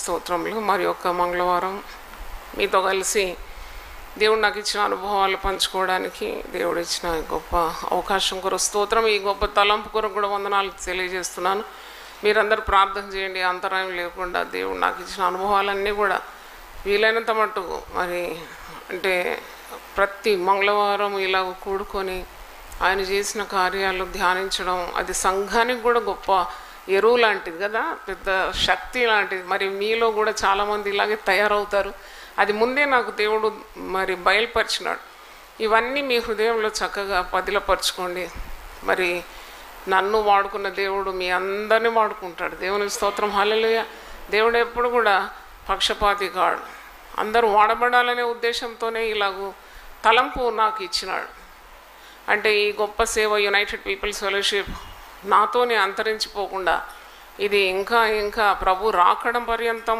స్తోత్రములు. మరి యొక్క మంగళవారం మీతో కలిసి దేవుడు నాకు ఇచ్చిన అనుభవాలు పంచుకోవడానికి దేవుడు ఇచ్చిన గొప్ప అవకాశం కొరకు స్తోత్రం. ఈ గొప్ప తలంపు కొరకు కూడా వందనాలు తెలియజేస్తున్నాను. మీరందరూ ప్రార్థన చేయండి, అంతరాయం లేకుండా. దేవుడు నాకు ఇచ్చిన అనుభవాలన్నీ కూడా వీలైనంత మట్టుకు మరి అంటే ప్రతి మంగళవారం ఇలా కూడుకొని ఆయన చేసిన కార్యాలు ధ్యానించడం, అది సంఘానికి కూడా గొప్ప ఎరువు లాంటిది కదా, పెద్ద శక్తి లాంటిది. మరి మీలో కూడా చాలామంది ఇలాగే తయారవుతారు. అది ముందే నాకు దేవుడు మరి బయలుపరిచినాడు. ఇవన్నీ మీ హృదయంలో చక్కగా పదిలపరచుకోండి. మరి నన్ను వాడుకున్న దేవుడు మీ అందరినీ వాడుకుంటాడు. దేవుని స్తోత్రం, హల్లెలూయా. దేవుడు ఎప్పుడు కూడా పక్షపాతి కాడు. అందరూ వాడబడాలనే ఉద్దేశంతోనే ఇలాగూ తలంపు నాకు ఇచ్చినాడు. అంటే ఈ గొప్ప సేవ యునైటెడ్ పీపుల్స్ ఫెలోషిప్ నాతోనే అంతరించిపోకుండా ఇది ఇంకా ఇంకా ప్రభు రాకడం పర్యంతం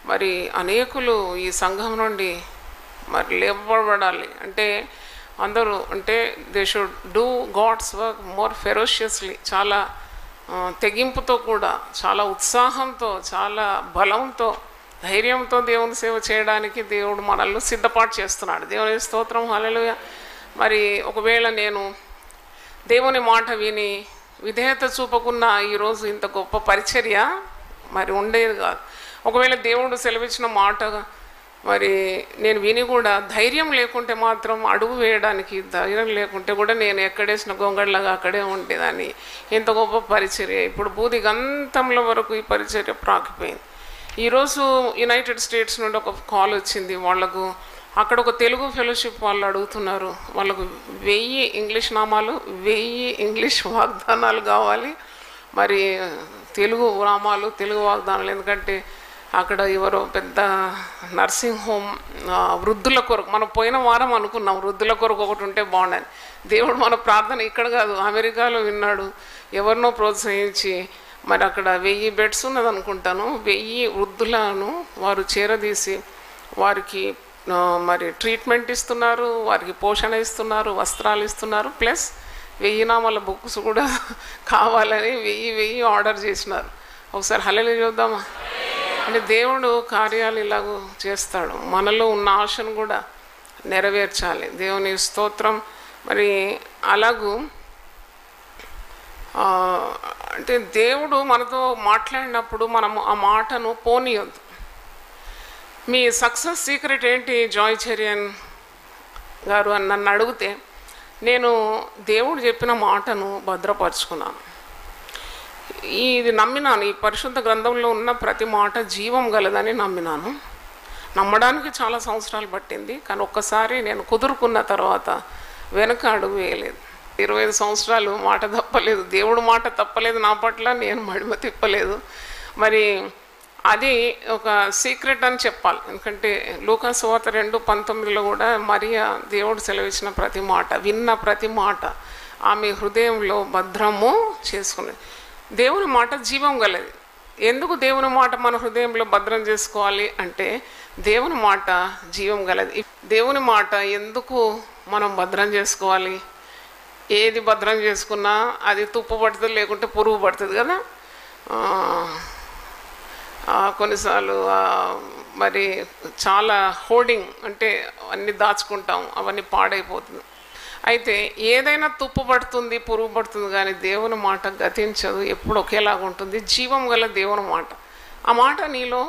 మరి అనేకులు ఈ సంఘం నుండి మరి లేపబడాలి. అంటే అందరూ అంటే they should do God's work more ferociously, చాలా తెగింపుతో కూడా, చాలా ఉత్సాహంతో, చాలా బలంతో, ధైర్యంతో దేవుని సేవ చేయడానికి దేవుడు మనల్ని సిద్ధపాటు చేస్తున్నాడు. దేవుని స్తోత్రం, హల్లెలూయా. మరి ఒకవేళ నేను దేవుని మాట విని విధేయత చూపకున్న ఈరోజు ఇంత గొప్ప పరిచర్య మరి ఉండేది కాదు. ఒకవేళ దేవుడు సెలవిచ్చిన మాట మరి నేను విని కూడా ధైర్యం లేకుంటే మాత్రం, అడుగు వేయడానికి ధైర్యం లేకుంటే కూడా నేను ఎక్కడేసిన గొంగళ్ళగా అక్కడే ఉండేదాన్ని. ఇంత గొప్ప పరిచర్య ఇప్పుడు బూది గంతంలో వరకు ఈ పరిచర్య ప్రాకిపోయింది. ఈరోజు యునైటెడ్ స్టేట్స్ నుండి ఒక కాల్ వచ్చింది. వాళ్లకు అక్కడ ఒక తెలుగు ఫెలోషిప్ వాళ్ళు అడుగుతున్నారు. వాళ్ళకు 1000 ఇంగ్లీష్ నామాలు, 1000 ఇంగ్లీష్ వాగ్దానాలు కావాలి. మరి తెలుగు నామాలు, తెలుగు వాగ్దానాలు. ఎందుకంటే అక్కడ ఎవరో పెద్ద నర్సింగ్ హోమ్ వృద్ధుల కొరకు, మనం పోయిన వారం అనుకున్నాం వృద్ధుల కొరకు ఒకటి ఉంటే బాగుండని. దేవుడు మన ప్రార్థన ఇక్కడ కాదు అమెరికాలో విన్నాడు. ఎవరినో ప్రోత్సహించి మరి అక్కడ 1000 బెడ్స్ ఉన్నది అనుకుంటాను. 1000 వృద్ధులను వారు చేరదీసి వారికి మరి ట్రీట్మెంట్ ఇస్తున్నారు, వారికి పోషణ ఇస్తున్నారు, వస్త్రాలు ఇస్తున్నారు. ప్లస్ 1000 నామాల బుక్స్ కూడా కావాలని 1000 ఆర్డర్ చేసినారు. ఒకసారి హల్లెలూయా చూద్దామా. అంటే దేవుడు కార్యాలు ఇలాగూ చేస్తాడు. మనలో ఉన్న ఆశను కూడా నెరవేర్చాలి. దేవుని స్తోత్రం. మరి అలాగూ అంటే దేవుడు మనతో మాట్లాడినప్పుడు మనము ఆ మాటను పోనీయొద్దు. మీ సక్సెస్ సీక్రెట్ ఏంటి జాయ్ చెరియన్ గారు అని నన్ను అడిగితే, నేను దేవుడు చెప్పిన మాటను భద్రపరుచుకున్నాను. ఇది నమ్మినాను. ఈ పరిశుద్ధ గ్రంథంలో ఉన్న ప్రతి మాట జీవం గలదని నమ్మినాను. నమ్మడానికి చాలా సంవత్సరాలు పట్టింది. కానీ ఒక్కసారి నేను కుదురుకున్న తర్వాత వెనక అడుగు వేయలేదు. 25 సంవత్సరాలు మాట తప్పలేదు. దేవుడు మాట తప్పలేదు నా పట్ల, నేను మడిమ తిప్పలేదు. మరి అది ఒక సీక్రెట్ అని చెప్పాలి. ఎందుకంటే లూకా సువార్త 2:19 కూడా మరియా దేవుడు సెలవిచ్చిన ప్రతి మాట, విన్న ప్రతి మాట ఆమె హృదయంలో భద్రము చేసుకున్నది. దేవుని మాట జీవం గలది. ఎందుకు దేవుని మాట మన హృదయంలో భద్రం చేసుకోవాలి అంటే, దేవుని మాట జీవం గలది. దేవుని మాట ఎందుకు మనం భద్రం చేసుకోవాలి? ఏది భద్రం చేసుకున్నా అది తుప్పు పడుతుంది, లేకుంటే పురుగు పడుతుంది కదా. కొన్నిసార్లు మరి చాలా హోర్డింగ్ అంటే అన్నీ దాచుకుంటాం, అవన్నీ పాడైపోతుంది. అయితే ఏదైనా తుప్పు పడుతుంది, పురుగు పడుతుంది, కానీ దేవుని మాట గతించదు, ఎప్పుడు ఒకేలాగా ఉంటుంది. జీవం గల దేవుని మాట, ఆ మాట నీలో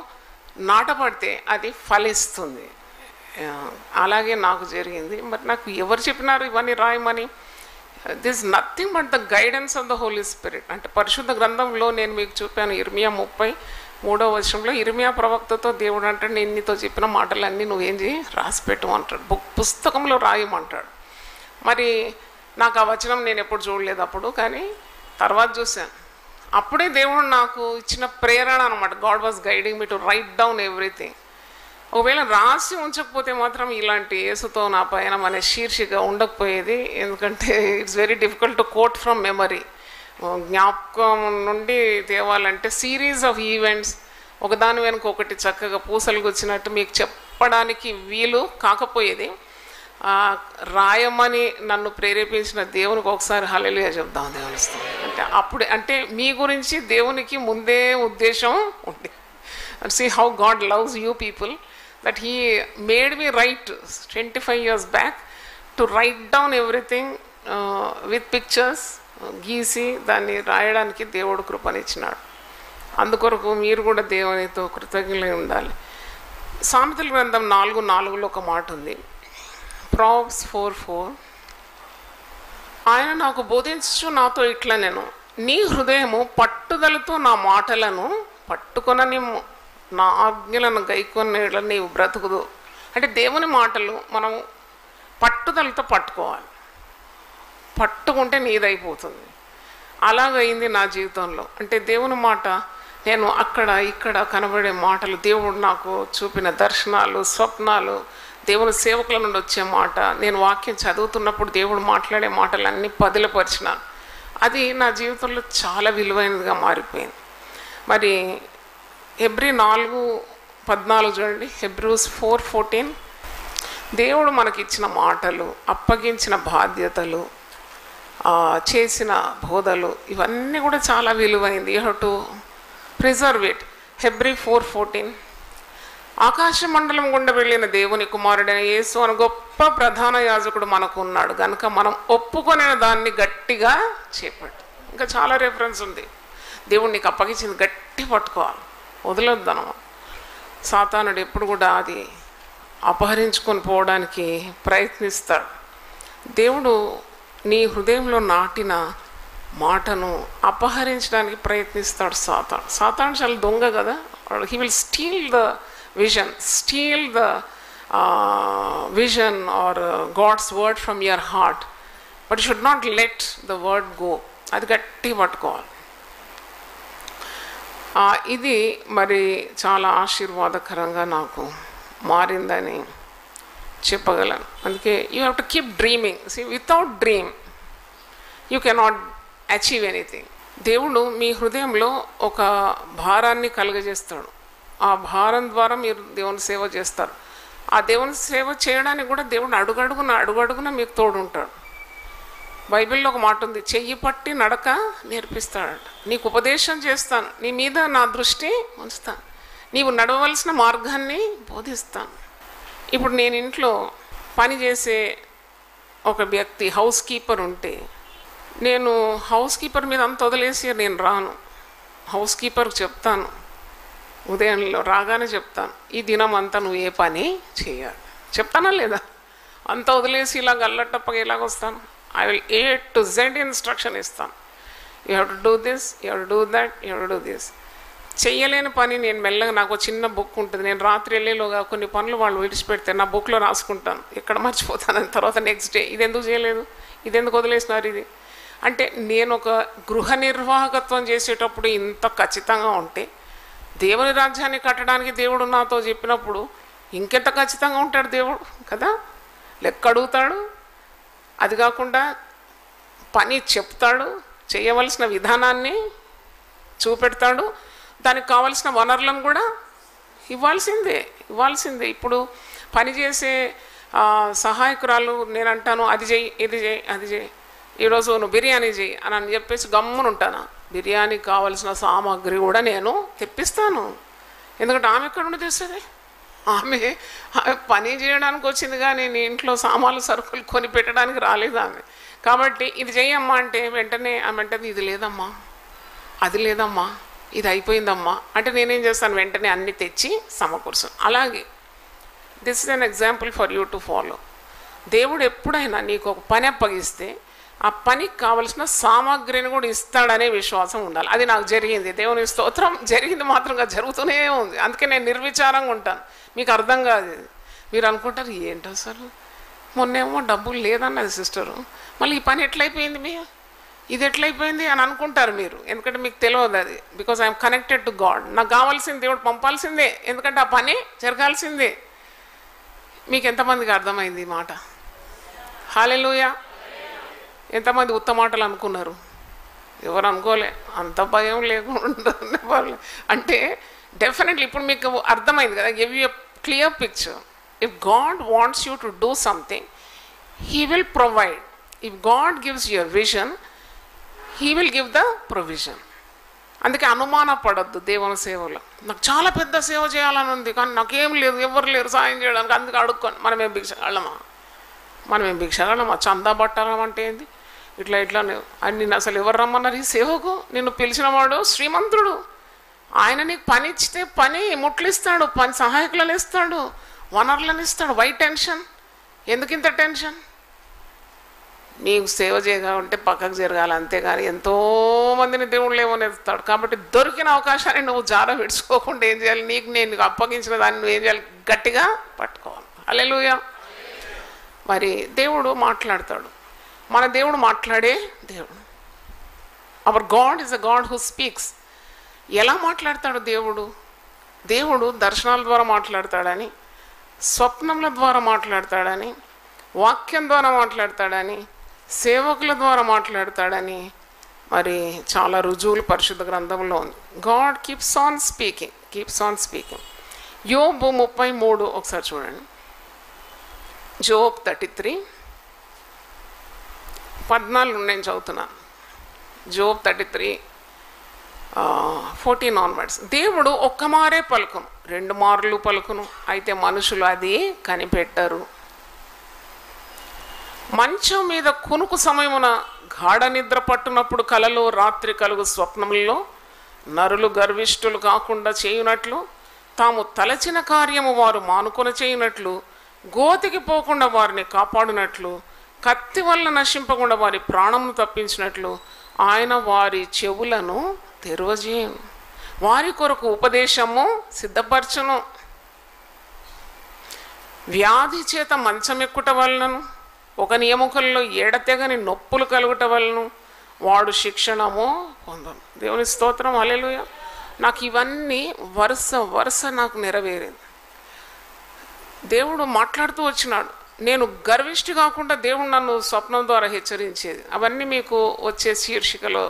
నాటపడితే అది ఫలిస్తుంది. అలాగే నాకు జరిగింది. మరి నాకు ఎవరు చెప్పినారు ఇవన్నీ రాయమని? This nothing but the guidance of the Holi spirit. అంటే పరిశుద్ధ గ్రంథంలో నేను మీకు చూపాను. ఇర్మియా 33వ వచనంలో ఇర్మియా ప్రవక్తతో దేవుడు అంటాడు, నేను నీతో చెప్పిన మాటలన్నీ నువ్వేం చేయి, రాసిపెట్టు అంటాడు, పుస్తకంలో రాయమంటాడు. మరి నాకు ఆ వచనం నేను ఎప్పుడు చూడలేదు అప్పుడు, కానీ తర్వాత చూశాను. అప్పుడే దేవుడు నాకు ఇచ్చిన ప్రేరణ అనమాట. God was guiding me to right down everything. ఒకవేళ రాసి ఉంచకపోతే మాత్రం ఇలాంటి యేసుతో నా పయనం అనే శీర్షిక ఉండకపోయేది. ఎందుకంటే it's very difficult to quote from memory. జ్ఞాపకం నుండి తేవాలంటే సిరీస్ ఆఫ్ ఈవెంట్స్ ఒకదాని వెనుక ఒకటి చక్కగా పూసలు గుచ్చినట్టు మీకు చెప్పడానికి వీలు కాకపోయేది. రాయమని నన్ను ప్రేరేపించిన దేవునికి ఒకసారి హల్లెలూయా చెప్దాం. దేవునిస్తాం అంటే అప్పుడే, అంటే మీ గురించి దేవునికి ముందే ఉద్దేశం ఉంది. And see how God loves you people, that He made me write 25 years back to write down everything with pictures, గీసి దాన్ని రాయడానికి దేవుడు కృపనిచ్చినాడు. అందుకొరకు మీరు కూడా దేవునితో కృతజ్ఞులై ఉండాలి. సామెతల గ్రంథం 4:4 ఒక మాట ఉంది. Proverbs 4:4 ఆయన నాకు బోధించు నాతో ఇట్లా నేను నీ హృదయము పట్టుదలతో నా మాటలను పట్టుకొననిమ్ము, నా ఆజ్ఞలను గైకొనేలా నీవు బ్రతుకుదు. అంటే దేవుని మాటలు మనం పట్టుదలతో పట్టుకోవాలి. పట్టుకుంటే నీదైపోతుంది. అలాగైంది నా జీవితంలో. అంటే దేవుని మాట నేను అక్కడ ఇక్కడ కనబడే మాటలు, దేవుడు నాకు చూపిన దర్శనాలు, స్వప్నాలు, దేవుని సేవకుల నుండి వచ్చే మాట, నేను వాక్యం చదువుతున్నప్పుడు దేవుడు మాట్లాడే మాటలన్నీ పదిలపరిచినాను. అది నా జీవితంలో చాలా విలువైనదిగా మారిపోయింది. మరి హెబ్రీ 4:14 చూడండి. Hebrews 4:14 దేవుడు మనకిచ్చిన మాటలు, అప్పగించిన బాధ్యతలు, చేసిన బోధలు ఇవన్నీ కూడా చాలా విలువైంది. You have to preserve it. Hebrew 4:14 ఆకాశ మండలం గుండా వెళ్ళిన దేవుని కుమారుడైన యేసు అని గొప్ప ప్రధాన యాజకుడు మనకు ఉన్నాడు కనుక మనం ఒప్పుకొనే దాన్ని గట్టిగా చేపట్టు. ఇంకా చాలా రెఫరెన్స్ ఉంది. దేవుడు నీకు అప్పగించింది గట్టి పట్టుకోవాలి, వదలొద్దను. సాతానుడు ఎప్పుడు కూడా అది అపహరించుకొని పోవడానికి ప్రయత్నిస్తాడు. దేవుడు నీ హృదయంలో నాటిన మాటను అపహరించడానికి ప్రయత్నిస్తాడు సాతాను చాలా దొంగ కదా. He will steal the vision or God's word from your heart, but should not let the word go. అది గట్టి పట్టుకోవాలి. ఇది మరి చాలా ఆశీర్వాదకరంగా నాకు మారిందని చెప్పగలను. అందుకే you have to keep dreaming. See without dream you cannot achieve anything. దేవుడు మీ హృదయంలో ఒక భారాన్ని కలుగజేస్తాడు. ఆ భారం ద్వారా మీరు దేవుని సేవ చేస్తారు. ఆ దేవుని సేవ చేయడానికి కూడా దేవుడు అడుగడుగున మీకు తోడుంటాడు. బైబిల్లో ఒక మాట ఉంది, చెయ్యి పట్టి నడక నేర్పిస్తాడట. నీకు ఉపదేశం చేస్తాను, నీ మీద నా దృష్టి ఉంచుతాను, నీవు నడవలసిన మార్గాన్ని బోధిస్తాను. ఇప్పుడు నేను ఇంట్లో పనిచేసే ఒక వ్యక్తి హౌస్ కీపర్ ఉంటే నేను హౌస్ కీపర్ మీద అంత వదిలేసి నేను రాను. హౌస్ కీపర్కి చెప్తాను, ఉదయంలో రాగానే చెప్తాను, ఈ దినం అంతా నువ్వు ఏ పని చేయాలి చెప్తానా లేదా? అంత వదిలేసి ఇలాగ అల్లటప్పగా ఎలాగొస్తాను? I will A to Z instruction ఇస్తాను. You have to do this, you have to do that, you have to do this. చెయ్యలేని పని నేను మెల్లగా, నాకు చిన్న బుక్ ఉంటుంది, నేను రాత్రి వెళ్ళేలోగా కొన్ని పనులు వాళ్ళు విడిచిపెడితే నా బుక్లో రాసుకుంటాను, ఎక్కడ మర్చిపోతాను. తర్వాత నెక్స్ట్ డే ఇది ఎందుకు చేయలేదు, ఇది ఎందుకు వదిలేసినారు ఇది అంటే. నేను ఒక గృహ నిర్వాహకత్వం చేసేటప్పుడు ఇంత ఖచ్చితంగా ఉంటే దేవుని రాజ్యాన్ని కట్టడానికి దేవుడు నాతో చెప్పినప్పుడు ఇంకెంత ఖచ్చితంగా ఉంటాడు దేవుడు కదా. లెక్క అడుగుతాడు, అది కాకుండా పని చెప్తాడు, చేయవలసిన విధానాన్ని చూపెడతాడు, దానికి కావలసిన వనరులను కూడా ఇవ్వాల్సిందే. ఇప్పుడు పనిచేసే సహాయకురాలు నేను అంటాను, అది చెయ్యి, ఇది చెయ్యి, అది చెయ్యి, ఈరోజు నువ్వు బిర్యానీ చెయ్యి అని చెప్పేసి గమ్మునుంటాను. బిర్యానీకి కావలసిన సామాగ్రి కూడా నేను తెప్పిస్తాను. ఎందుకంటే ఆమె ఎక్కడ నుండి తెస్తుంది? ఆమె పని చేయడానికి వచ్చింది, కానీ నీ ఇంట్లో సామాన్లు సరుకులు కొని పెట్టడానికి రాలేదు ఆమె. కాబట్టి ఇది చెయ్యమ్మా అంటే వెంటనే ఆమె అంటది, ఇది లేదమ్మా, అది లేదమ్మా, ఇది అయిపోయిందమ్మా అంటే నేనేం చేస్తాను, వెంటనే అన్నీ తెచ్చి సమకూర్చాను. అలాగే this is an example for you to follow. దేవుడు ఎప్పుడైనా నీకు ఒక పని అప్పగిస్తే ఆ పనికి కావలసిన సామాగ్రిని కూడా ఇస్తాడనే విశ్వాసం ఉండాలి. అది నాకు జరిగింది, దేవుని స్తోత్రం. జరిగింది మాత్రంగా జరుగుతూనే ఉంది. అందుకే నేను నిర్విచారంగా ఉంటాను. మీకు అర్థం కాదు. మీరు అనుకుంటారు ఏంటో అసలు మొన్నేమో డబ్బులు లేదన్నది సిస్టరు, మళ్ళీ ఈ పని ఎట్లయిపోయింది, ఇది ఎట్లయిపోయింది అని అనుకుంటారు మీరు. ఎందుకంటే మీకు తెలియదు అది. Because I'm connected to God. నాకు కావాల్సింది దేవుడు పంపాల్సిందే, ఎందుకంటే ఆ పని జరగాల్సిందే. మీకు ఎంతమందికి అర్థమైంది ఈ మాట? హల్లెలూయా. ఎంతమంది ఉత్త మాటలు అనుకున్నారు? ఎవరు అనుకోలే. అంత భయం లేకుండా వాళ్ళు అంటే డెఫినెట్లీ ఇప్పుడు మీకు అర్థమైంది కదా. Give you a clear picture. If God wants you to do something, he will provide. If God gives your vision, he will give the provision. అందుకే అనుమానపడద్దు దేవుని సేవలో. నాకు చాలా పెద్ద సేవ చేయాలని ఉంది, కానీ నాకేం లేదు, ఎవరు లేరు సాయం చేయడానికి, అందుకే అడుక్కొని మనమేం భిక్షగాళ్ళమా? మనమేం భిక్షగాళ్ళమా? చందా పట్టాలం అంటే ఏంది? ఇట్లా అని నిన్ను అసలు ఎవరు రమ్మన్నారు ఈ సేవకు? నిన్ను పిలిచిన వాడు శ్రీమంతుడు. ఆయన నీకు పని ఇచ్చితే పని ముట్లు ఇస్తాడు, పని సహాయకులను ఇస్తాడు, వనరులను ఇస్తాడు. Why tension? ఎందుకు ఇంత టెన్షన్? నీకు సేవ చేయగాలంటే పక్కకు జరగాలి, అంతేగాని ఎంతోమందిని దేవుడు లేవనెత్తాడు. కాబట్టి దొరికిన అవకాశాన్ని నువ్వు జార విడుచుకోకుండా ఏం చేయాలి? నేను అప్పగించిన దాన్ని నువ్వు ఏం చేయాలి? గట్టిగా పట్టుకోవాలి. హల్లెలూయా. మరి దేవుడు మాట్లాడతాడు. మన దేవుడు మాట్లాడే దేవుడు. Hour God is a God who speaks. ఎలా మాట్లాడతాడు దేవుడు? దేవుడు దర్శనాల ద్వారా మాట్లాడతాడని, స్వప్నముల ద్వారా మాట్లాడతాడని, వాక్యం ద్వారా మాట్లాడతాడని, సేవకుల ద్వారా మాట్లాడతాడని మరి చాలా రుజువులు పరిశుద్ధ గ్రంథంలో ఉంది. God keeps on speaking. యోబు 33 ఒకసారి చూడండి. జోబ్ 33 14 నేను చదువుతున్నాను. Job 33 14 onwards. దేవుడు ఒక్క మారే పలుకును, 2 మార్లు పలుకును, అయితే మనుషులు అది కనిపెట్టరు. మంచం మీద కునుకు సమయమున గాఢ నిద్ర పట్టునప్పుడు కలలో, రాత్రి కలుగు స్వప్నములలో నరులు గర్విష్ఠులు కాకుండా చేయునట్లు, తాము తలచిన కార్యము వారు మానుకొని చేయునట్లు, గోతికి పోకుండా వారిని కాపాడినట్లు, కత్తి వల్ల నశింపకుండా వారి ప్రాణమును తప్పించినట్లు ఆయన వారి చెవులను తెరవజేయును, వారి కొరకు ఉపదేశము సిద్ధపరచును. వ్యాధి చేత మంచం ఎక్కుట వలనను, ఒక నియముకల్లో ఎడతెగని నొప్పులు కలుగుట వలన వాడు శిక్షణము పొందను. దేవుని స్తోత్రం. హల్లెలూయా. నాకు ఇవన్నీ వరుస నాకు నెరవేరింది. దేవుడు మాట్లాడుతూ వచ్చినాడు. నేను గర్విష్టి కాకుండా దేవుడు నన్ను స్వప్నం ద్వారా హెచ్చరించేది. అవన్నీ మీకు వచ్చే శీర్షికలో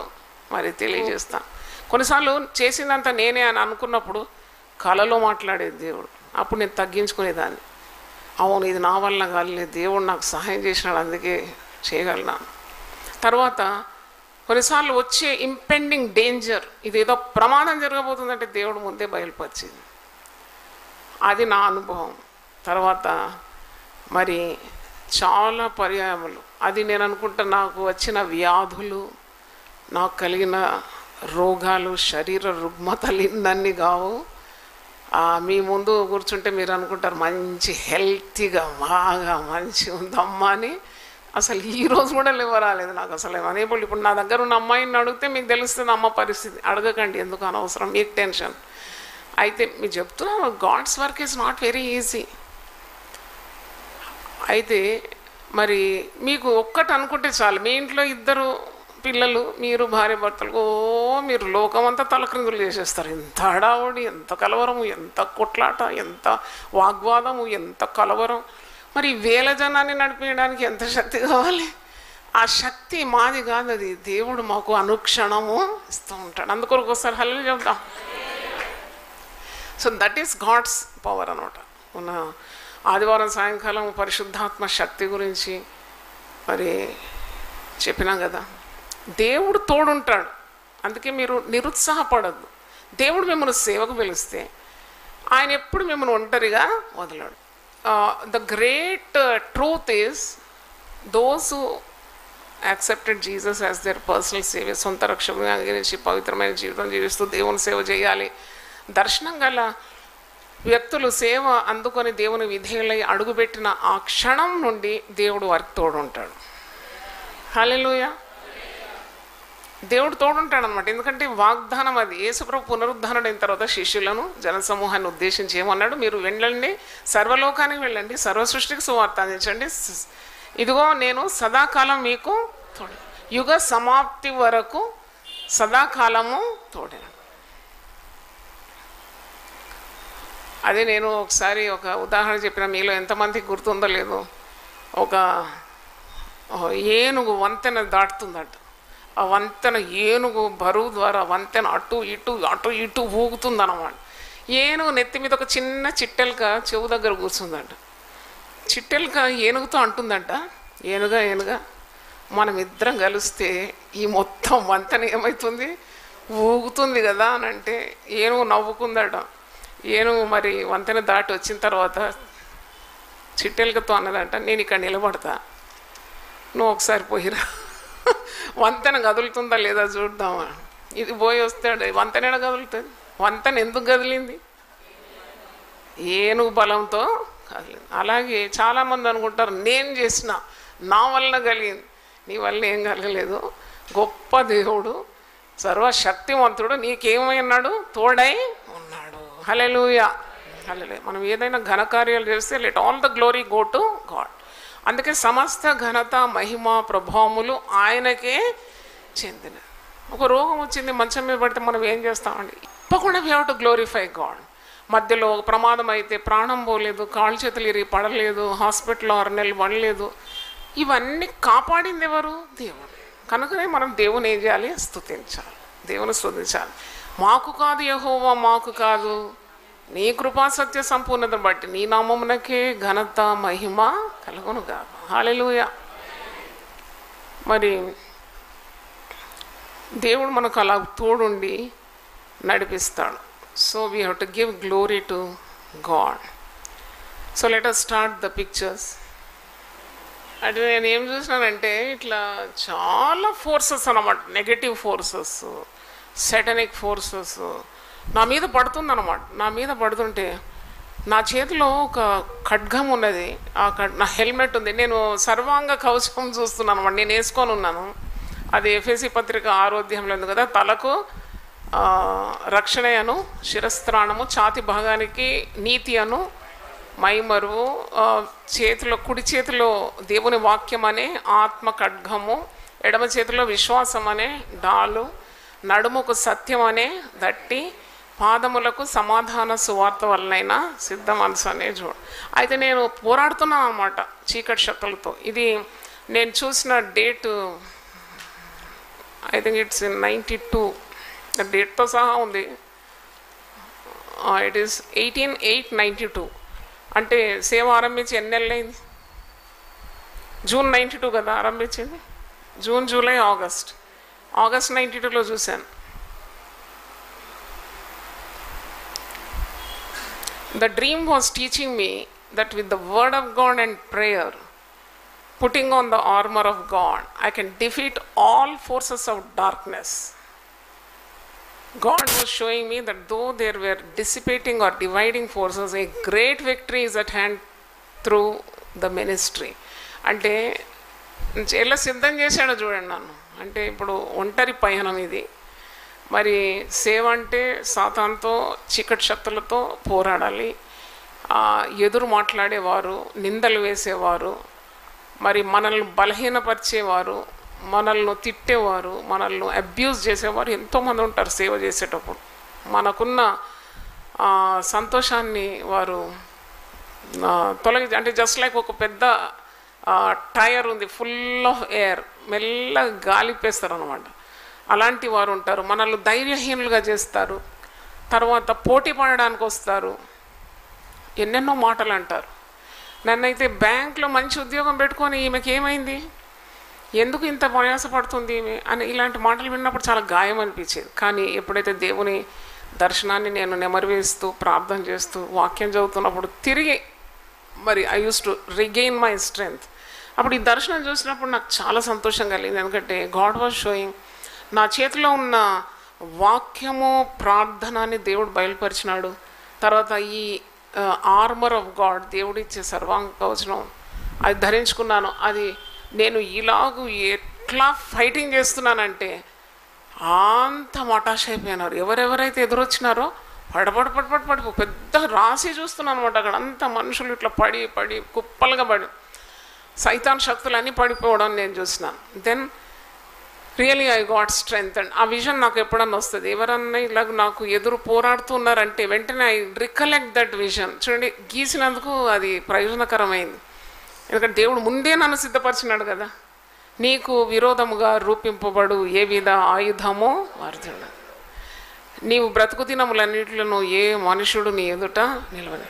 మరి తెలియజేస్తాను. కొన్నిసార్లు చేసిందంతా నేనే అని అనుకున్నప్పుడు కలలో మాట్లాడేది దేవుడు. అప్పుడు నేను తగ్గించుకునేదాన్ని. అవును, ఇది నా వల్ల కాలేదు, దేవుడు నాకు సహాయం చేసినాడు, అందుకే చేయగలను. తర్వాత కొన్నిసార్లు వచ్చే ఇంపెండింగ్ డేంజర్, ఇదేదో ప్రమాదం జరగబోతుందంటే దేవుడు ముందే బయలుపరిచింది. అది నా అనుభవం. తర్వాత మరి చాలా పర్యాయములు అది నేను అనుకుంటా నాకు వచ్చిన వ్యాధులు, నాకు కలిగిన రోగాలు, శరీర రుగ్మతలు ఇన్నన్నీ కావు. మీ ముందు కూర్చుంటే మీరు అనుకుంటారు మంచి హెల్తీగా బాగా మంచి ఉందమ్మా అని. అసలు ఈరోజు కూడా రాలేదు నాకు అసలు అనేబుల్. ఇప్పుడు నా దగ్గర ఉన్న అమ్మాయిని అడిగితే మీకు తెలుస్తుంది అమ్మ పరిస్థితి. అడగకండి, ఎందుకు అనవసరం మీకు టెన్షన్. అయితే మీరు చెప్తున్నాను, God's work is not very easy. అయితే మరి మీకు ఒక్కటి అనుకుంటే చాలు, మీ ఇంట్లో 2 పిల్లలు, మీరు భార్య భర్తలు, మీరు లోకమంతా తలక్రిందులు చేసేస్తారు. ఎంత హడావుడి, ఎంత కలవరము, ఎంత కొట్లాట, ఎంత వాగ్వాదము, ఎంత కలవరం. మరి 1000 జనాన్ని నడిపించడానికి ఎంత శక్తి కావాలి? ఆ శక్తి మాది కాదు, అది దేవుడు మాకు అనుక్షణము ఇస్తూ ఉంటాడు. అందుకొరకు ఒకసారి హల్లెలూయా చెప్తాం. So that is God's power అనమాట. మన ఆదివారం సాయంకాలం పరిశుద్ధాత్మ శక్తి గురించి మరి చెప్పినాం కదా. దేవుడు తోడుంటాడు, అందుకే మీరు నిరుత్సాహపడద్దు. దేవుడు మిమ్మల్ని సేవకు పిలిస్తే ఆయన ఎప్పుడు మిమ్మల్ని ఒంటరిగా వదలడు. The great truth is those who accepted Jesus as their personal saviour, సొంత రక్షకునిగా అంగీకరించి పవిత్రమైన జీవితం జీవిస్తూ దేవుని సేవ చేయాలి. దర్శనం గల వ్యక్తులు సేవ అందుకొని దేవుని విధేయులై అడుగుపెట్టిన ఆ క్షణం నుండి దేవుడు వారికి తోడుంటాడు. హల్లెలూయా. దేవుడు తోడుంటాడు అనమాట. ఎందుకంటే వాగ్దానం అది. యేసుప్రభు పునరుద్ధానుడైన తర్వాత శిష్యులను జనసమూహాన్ని ఉద్దేశించి ఏమన్నాడు? మీరు వెళ్ళండి, సర్వలోకానికి వెళ్ళండి, సర్వ సృష్టికి సువార్త అందించండి, ఇదిగో నేను సదాకాలం మీకు తోడు, యుగ సమాప్తి వరకు సదాకాలము తోడే. అదే నేను ఒకసారి ఒక ఉదాహరణ చెప్పిన, మీలో ఎంతమందికి గుర్తుందో లేదో, ఒక ఏనుగు వంతెన దాటుతుందట. ఆ వంతెన ఏనుగు బరువు ద్వారా వంతెన అటు ఇటు ఊగుతుందన్నమాట. ఏనుగు నెత్తి మీద ఒక చిన్న చిట్టెలక చెవు దగ్గర కూర్చుందంట. చిట్టెలక ఏనుగుతో అంటుందంట, ఏనుగా మనమిద్దరం కలిస్తే ఈ మొత్తం వంతెన ఏమవుతుంది? ఊగుతుంది కదా అని అంటే ఏనుగు నవ్వుకుందట. ఏనుగు మరి వంతెన దాటి వచ్చిన తర్వాత చిట్టెలకతో అన్నదంట, నేను ఇక్కడ నిలబడతా, నువ్వు ఒకసారి పోయిరా, వంతెన కదులుతుందా లేదా చూద్దామా. ఇది పోయి వస్తాడు, వంతెన కదులుతుంది. వంతెన ఎందుకు కదిలింది? ఏనుగు బలంతో కదిలింది. అలాగే చాలామంది అనుకుంటారు నేను చేసిన, నా వలన కలిగింది. నీ వల్ల ఏం కలగలేదు. గొప్ప దేవుడు, సర్వశక్తివంతుడు, నీకేమైనాడు? తోడై ఉన్నాడు. హల్లెలూయా, హల్లెలూయా. మనం ఏదైనా ఘనకార్యాలు చేస్తే let all the glory go to God. అందుకే సమస్త ఘనత, మహిమ, ప్రభావములు ఆయనకే చెందిన. ఒక రోగం వచ్చింది, మంచం మీద పడితే మనం ఏం చేస్తామండి? తప్పకుండా we have to glorify God. మధ్యలో ఒక ప్రమాదం అయితే ప్రాణం పోలేదు, కాళ్ళు చేతులు ఇరిగి పడలేదు, హాస్పిటల్లో 6 నెలలు పడలేదు, ఇవన్నీ కాపాడింది ఎవరు? దేవుడు. కనుకనే మనం దేవుని ఏం చేయాలి? స్తుతించాలి, దేవుని స్తుతించాలి. మాకు కాదు యెహోవా, మాకు కాదు, నీ కృపా సత్య సంపూర్ణతను బట్టి నీ నామమునకే ఘనత, మహిమ కలుగును గాక. హల్లెలూయా. మరి దేవుడు మనకు అలా తోడుండి నడిపిస్తాడు. So we have to give glory to God. So let us start the pictures. అంటే నేను ఏం చూసినానంటే ఇట్లా చాలా ఫోర్సెస్ అన్నమాట, నెగటివ్ ఫోర్సెస్, సెటనిక్ ఫోర్సెస్ నా మీద పడుతుందన్నమాట. నా మీద పడుతుంటే నా చేతిలో ఒక ఖడ్గం ఉన్నది, నా హెల్మెట్ ఉంది, నేను సర్వాంగ కవచం చూస్తున్నాను అన్నమాట. నేను వేసుకొని ఉన్నాను. అది ఎఫెసీ పత్రిక 6వ అధ్యాయంలో ఉంది కదా, తలకు రక్షణయను, శిరస్త్రాణము, ఛాతి భాగానికి నీతి అను మైమరువు, చేతిలో కుడి చేతిలో దేవుని వాక్యం అనే ఆత్మ ఖడ్గము, ఎడమ చేతిలో విశ్వాసం అనే డాలు, నడుముకు సత్యం అనే దట్టి, పాదములకు సమాధాన సువార్త వలనైనా సిద్ధ మనసు అనే చూడు. అయితే నేను పోరాడుతున్నాను అన్నమాట చీకటి శక్తులతో. ఇది నేను చూసిన డేటు ఐ థింక్ ఇట్స్ 92, డేట్తో సహా ఉంది. It is 18/8/92. అంటే సేవ ఆరంభించి ఎన్ని నెలలు అయింది? జూన్ 92 కదా ఆరంభించింది. జూన్, జూలై, ఆగస్ట్ 92లో చూశాను. The dream was teaching me that with the word of God and prayer, putting on the armor of God, I can defeat all forces of darkness. God was showing me that though there were dissipating or dividing forces, a great victory is at hand through the ministry. అంటే ఎలా సిద్ధం చేశాడో చూడండి నన్ను. అంటే ఇప్పుడు ఒంటరి పయనం ఇది. మరి సేవ అంటే సాతానుతో, చీకటి శక్తులతో పోరాడాలి. ఎదురు మాట్లాడేవారు, నిందలు వేసేవారు, మరి మనల్ని బలహీనపరిచేవారు, మనల్ని తిట్టేవారు, మనల్ని అబ్యూజ్ చేసేవారు ఎంతోమంది ఉంటారు సేవ చేసేటప్పుడు. మనకున్న సంతోషాన్ని వారు అంటే జస్ట్ లైక్ ఒక పెద్ద టైర్ ఉంది, ఫుల్ ఆఫ్ ఎయిర్, మెల్లగా గాలిపేస్తారు అనమాట. అలాంటి వారు ఉంటారు. మనల్ని ధైర్యహీనులుగా చేస్తారు. తర్వాత పోటీ పడడానికి వస్తారు, ఎన్నెన్నో మాటలు అంటారు. నన్నైతే బ్యాంక్లో మంచి ఉద్యోగం పెట్టుకొని ఈమెకి ఏమైంది, ఎందుకు ఇంత ప్రయాసపడుతుంది ఈమె అని ఇలాంటి మాటలు విన్నప్పుడు చాలా గాయం అనిపించేది. కానీ ఎప్పుడైతే దేవుని దర్శనాన్ని నేను నెమరువేస్తూ ప్రార్థన చేస్తూ వాక్యం చదువుతున్నప్పుడు తిరిగి మరి I use to regain my strength. అప్పుడు ఈ దర్శనం చూసినప్పుడు నాకు చాలా సంతోషం కలిగింది. ఎందుకంటే గాడ్ వాజ్ షోయింగ్, నా చేతిలో ఉన్న వాక్యము, ప్రార్థనని దేవుడు బయలుపరిచినాడు. తర్వాత ఈ ఆర్మర్ ఆఫ్ గాడ్, దేవుడిచ్చే సర్వాంగ కవచం అది ధరించుకున్నాను. అది నేను ఇలాగూ ఎట్లా ఫైటింగ్ చేస్తున్నానంటే అంత మటాష్ అయిపోయినారు. ఎవరెవరైతే ఎదురొచ్చినారో పడి పెద్ద రాసి చూస్తున్నాను అనమాట. అక్కడ అంత మనుషులు ఇట్లా పడి పడి కుప్పలుగా పడి సైతాన్ శక్తులన్నీ పడిపోవడం నేను చూసినాను. Then really I got strength. And ఆ విజన్ నాకు ఎప్పుడన్నా వస్తుంది, ఎవరన్నా ఇలాగ నాకు ఎదురు పోరాడుతున్నారంటే వెంటనే ఐ రికలెక్ట్ దట్ విజన్. చూడండి, గీసినందుకు అది ప్రయోజనకరమైంది. ఎందుకంటే దేవుడు ముందే నన్ను సిద్ధపరిచినాడు కదా. నీకు విరోధముగా రూపింపబడు ఏ విధ ఆయుధమో వర్ధుడు, నీవు బ్రతుకు దినములన్నిటిలో ఏ మనుషుడు నీ ఎదుట నిలవని.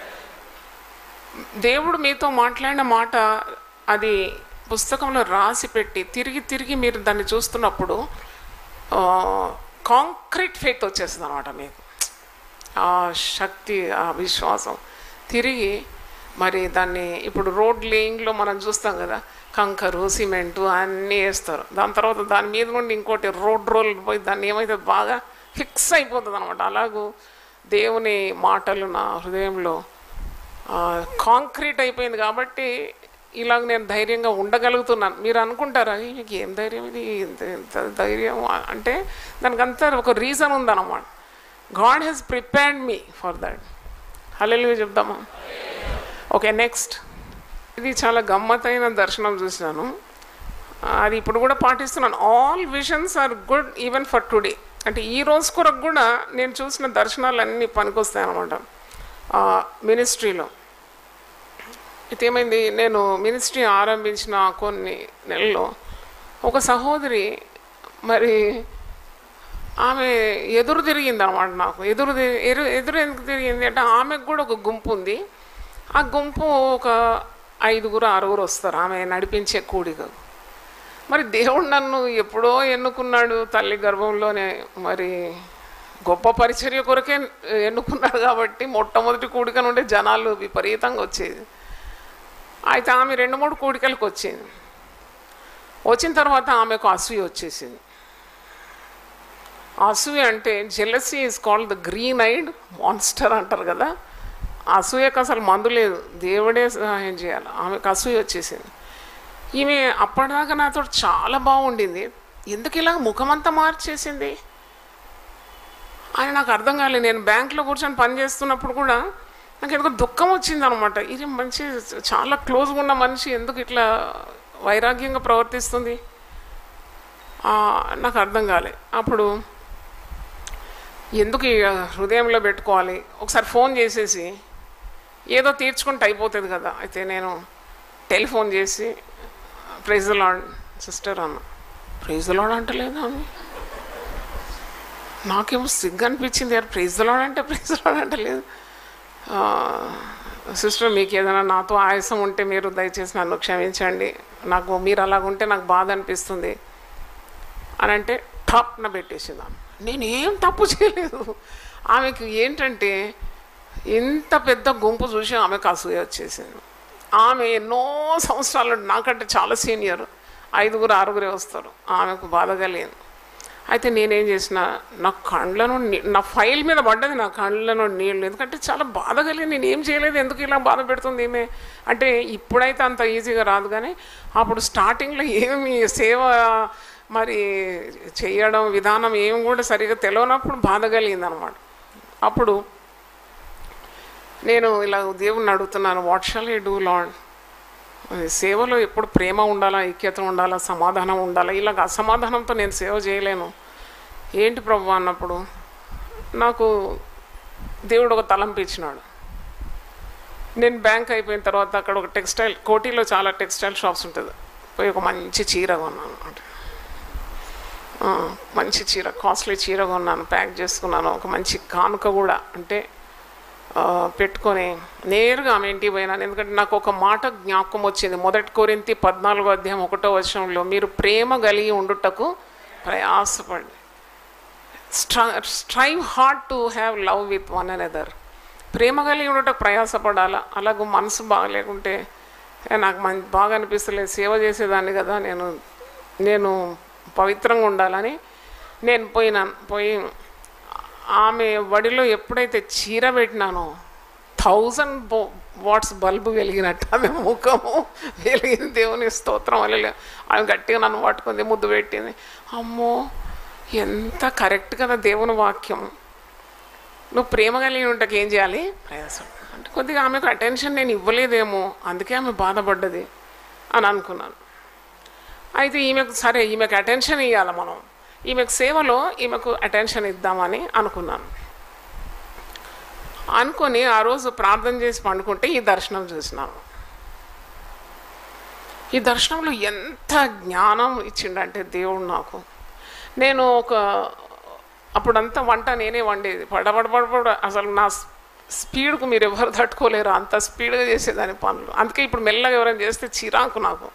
దేవుడు మీతో మాట్లాడిన మాట అది పుస్తకంలో రాసి పెట్టి తిరిగి తిరిగి మీరు దాన్ని చూస్తున్నప్పుడు కాంక్రీట్ ఫెయిత్ వచ్చేస్తుంది అనమాట మీకు, ఆ శక్తి, ఆ విశ్వాసం. తిరిగి మరి దాన్ని ఇప్పుడు రోడ్ లేయింగ్లో మనం చూస్తాం కదా, కంకరు సిమెంటు అన్నీ వేస్తారు, దాని తర్వాత దాని మీద నుండి ఇంకోటి రోల్ పోయి దాన్ని ఏమైతే బాగా ఫిక్స్ అయిపోతుంది అనమాట. అలాగూ దేవుని మాటలు నా హృదయంలో కాంక్రీట్ అయిపోయింది కాబట్టి ఇలాగ నేను ధైర్యంగా ఉండగలుగుతున్నాను. మీరు అనుకుంటారా మీకు ఏం ధైర్యం ఇది, ఎంత ధైర్యం అంటే దానికి అంతా ఒక రీజన్ ఉందన్నమాట. God has prepared me for that. Hallelujah చెప్దామా? Okay, next. ఇది చాలా గమ్మత్తైన దర్శనం చూసినాను, అది ఇప్పుడు కూడా పాటిస్తున్నాను. All visions are good even for today. అంటే ఈ రోజు కొరకు కూడా నేను చూసిన దర్శనాలు అన్నీ పనికొస్తాయి అన్నమాట మినిస్ట్రీలో. అయితే ఏమైంది, నేను మినిస్ట్రీ ఆరంభించిన కొన్ని నెలల్లో ఒక సహోదరి మరి ఆమె ఎదురు తిరిగింది అనమాట నాకు. ఎదురు ఎందుకు తిరిగింది అంటే ఆమెకు కూడా ఒక గుంపు ఉంది. ఆ గుంపు ఒక 5-6 వస్తారు ఆమె నడిపించే కూడిక. మరి దేవుడు నన్ను ఎప్పుడో ఎన్నుకున్నాడు తల్లి గర్భంలోనే, మరి గొప్ప పరిచర్య కొరకే ఎన్నుకున్నాడు కాబట్టి మొట్టమొదటి కూడిక నుండి జనాలు విపరీతంగా వచ్చేది. అయితే ఆమె 2-3 కూడికలకు వచ్చింది. వచ్చిన తర్వాత ఆమెకు అసూయ వచ్చేసింది. అసూయ అంటే jealousy is called the green I'd monster అంటారు కదా. అసూయకు అసలు మందు లేదు, దేవుడే సహాయం చేయాలి. ఆమెకు అసూయ వచ్చేసింది. ఈమె అప్పటిదాకా నాతో చాలా బాగుండింది, ఎందుకు ఇలా ముఖమంతా మార్చేసింది అని నాకు అర్థం కాలేదు. నేను బ్యాంకులో కూర్చొని పని చేస్తున్నప్పుడు కూడా నాకు ఎందుకు దుఃఖం వచ్చింది అనమాట. ఇది మంచి చాలా క్లోజ్గా ఉన్న మనిషి ఎందుకు ఇట్లా వైరాగ్యంగా ప్రవర్తిస్తుంది నాకు అర్థం కాలే. అప్పుడు ఎందుకు హృదయంలో పెట్టుకోవాలి, ఒకసారి ఫోన్ చేసేసి ఏదో తీర్చుకుంటే అయిపోతుంది కదా. అయితే నేను టెలిఫోన్ చేసి ప్రైజ్ ది లార్డ్ సిస్టర్ అన్న. ప్రైజ్ ది లార్డ్ అంటలేదా అని నాకేమో సిగ్గు అనిపించింది. ప్రైజ్ ది లార్డ్ అంటే ప్రైజ్ ది లార్డ్ అంటలేదు. సిస్టర్ మీకు ఏదైనా నాతో ఆయాసం ఉంటే మీరు దయచేసి నన్ను క్షమించండి, నాకు మీరు అలాగుంటే నాకు బాధ అనిపిస్తుంది అని అంటే టాప్న పెట్టేసింది ఆమె. నేనేం తప్పు చేయలేదు. ఆమెకు ఏంటంటే ఇంత పెద్ద గుంపు చూసి ఆమెకు అసూయ వచ్చేసింది. ఆమె ఎన్నో సంవత్సరాలు నాకంటే చాలా సీనియర్, 5-6 వస్తారు, ఆమెకు బాధ కలిగింది. అయితే నేనేం చేసిన, నా కళ్ళను నా ఫైల్ మీద పడ్డది, నా కళ్ళను నీళ్ళు, ఎందుకంటే చాలా బాధ కలిగింది. నేను ఏం చేయలేదు, ఎందుకు ఇలా బాధ పెడుతుంది ఈమె అంటే. ఇప్పుడైతే అంత ఈజీగా రాదు, కానీ అప్పుడు స్టార్టింగ్లో ఏమి సేవ మరి చేయడం విధానం ఏమి కూడా సరిగ్గా తెలియనప్పుడు బాధ కలిగింది అనమాట. అప్పుడు నేను ఇలా దేవుణ్ణి అడుగుతున్నాను, what shall I do lord? సేవలో ఎప్పుడు ప్రేమ ఉండాలా, ఐక్యత ఉండాలా, సమాధానం ఉండాలా. ఇలాగ అసమాధానంతో నేను సేవ చేయలేను, ఏంటి ప్రభు అన్నప్పుడు నాకు దేవుడు ఒక తలంపు ఇచ్చినాడు. నేను బ్యాంక్ అయిపోయిన తర్వాత అక్కడ ఒక టెక్స్టైల్, కోటిలో చాలా టెక్స్టైల్ షాప్స్ ఉంటుంది, పోయి ఒక మంచి చీర కొన్నాను. అంటే మంచి చీర, కాస్ట్లీ చీర కొన్నాను, ప్యాక్ చేసుకున్నాను. ఒక మంచి కానుక కూడా అంటే పెట్టుకొని నేరుగా ఆమె ఇంటికి పోయినాను. ఎందుకంటే నాకు ఒక మాట జ్ఞాపకం వచ్చింది, 1 కొరింథీ 14:1 మీరు ప్రేమ కలిగి ఉండుటకు ప్రయాసపడి, strive hard to have love with one another. ప్రేమ కలిగి ఉండటకు ప్రయాసపడాలా. అలాగూ మనసు బాగలేకుంటే నాకు బాగా అనిపిస్తలేదు, సేవ చేసేదాన్ని కదా, నేను పవిత్రంగా ఉండాలని నేను పోయి ఆమె వడిలో ఎప్పుడైతే చీర పెట్టినానో 1000 వాట్స్ బల్బు వెలిగినట్టు ఆమె ముఖము వెలిగింది. దేవుని స్తోత్రం వల్ల ఆమె గట్టిగా నన్ను పట్టుకుంది, ముద్దు పెట్టింది. అమ్మో ఎంత కరెక్ట్ కదా దేవుని వాక్యం. నువ్వు ప్రేమ కలిగి ఉంటకి ఏం చేయాలి, ప్రయాసం. అంటే కొద్దిగా ఆమెకు అటెన్షన్ నేను ఇవ్వలేదేమో, అందుకే ఆమె బాధపడ్డది అని అనుకున్నాను. అయితే ఈమెకు అటెన్షన్ ఇవ్వాలి మనం, ఈమెకు సేవలో ఈమెకు అటెన్షన్ ఇద్దామని అనుకున్నాను. అనుకొని ఆ రోజు ప్రార్థన చేసి పండుకుంటే ఈ దర్శనం చూసినాను. ఈ దర్శనంలో ఎంత జ్ఞానం ఇచ్చిండంటే దేవుడు నాకు. నేను అప్పుడంతా వంట నేనే వండేది, పడబడబడ అసలు నా స్పీడ్కు మీరు ఎవరు తట్టుకోలేరు, అంత స్పీడ్గా చేసేదాన్ని పనులు. అందుకే ఇప్పుడు మెల్లగా ఎవరైనా చేస్తే చిరాకు నాకు.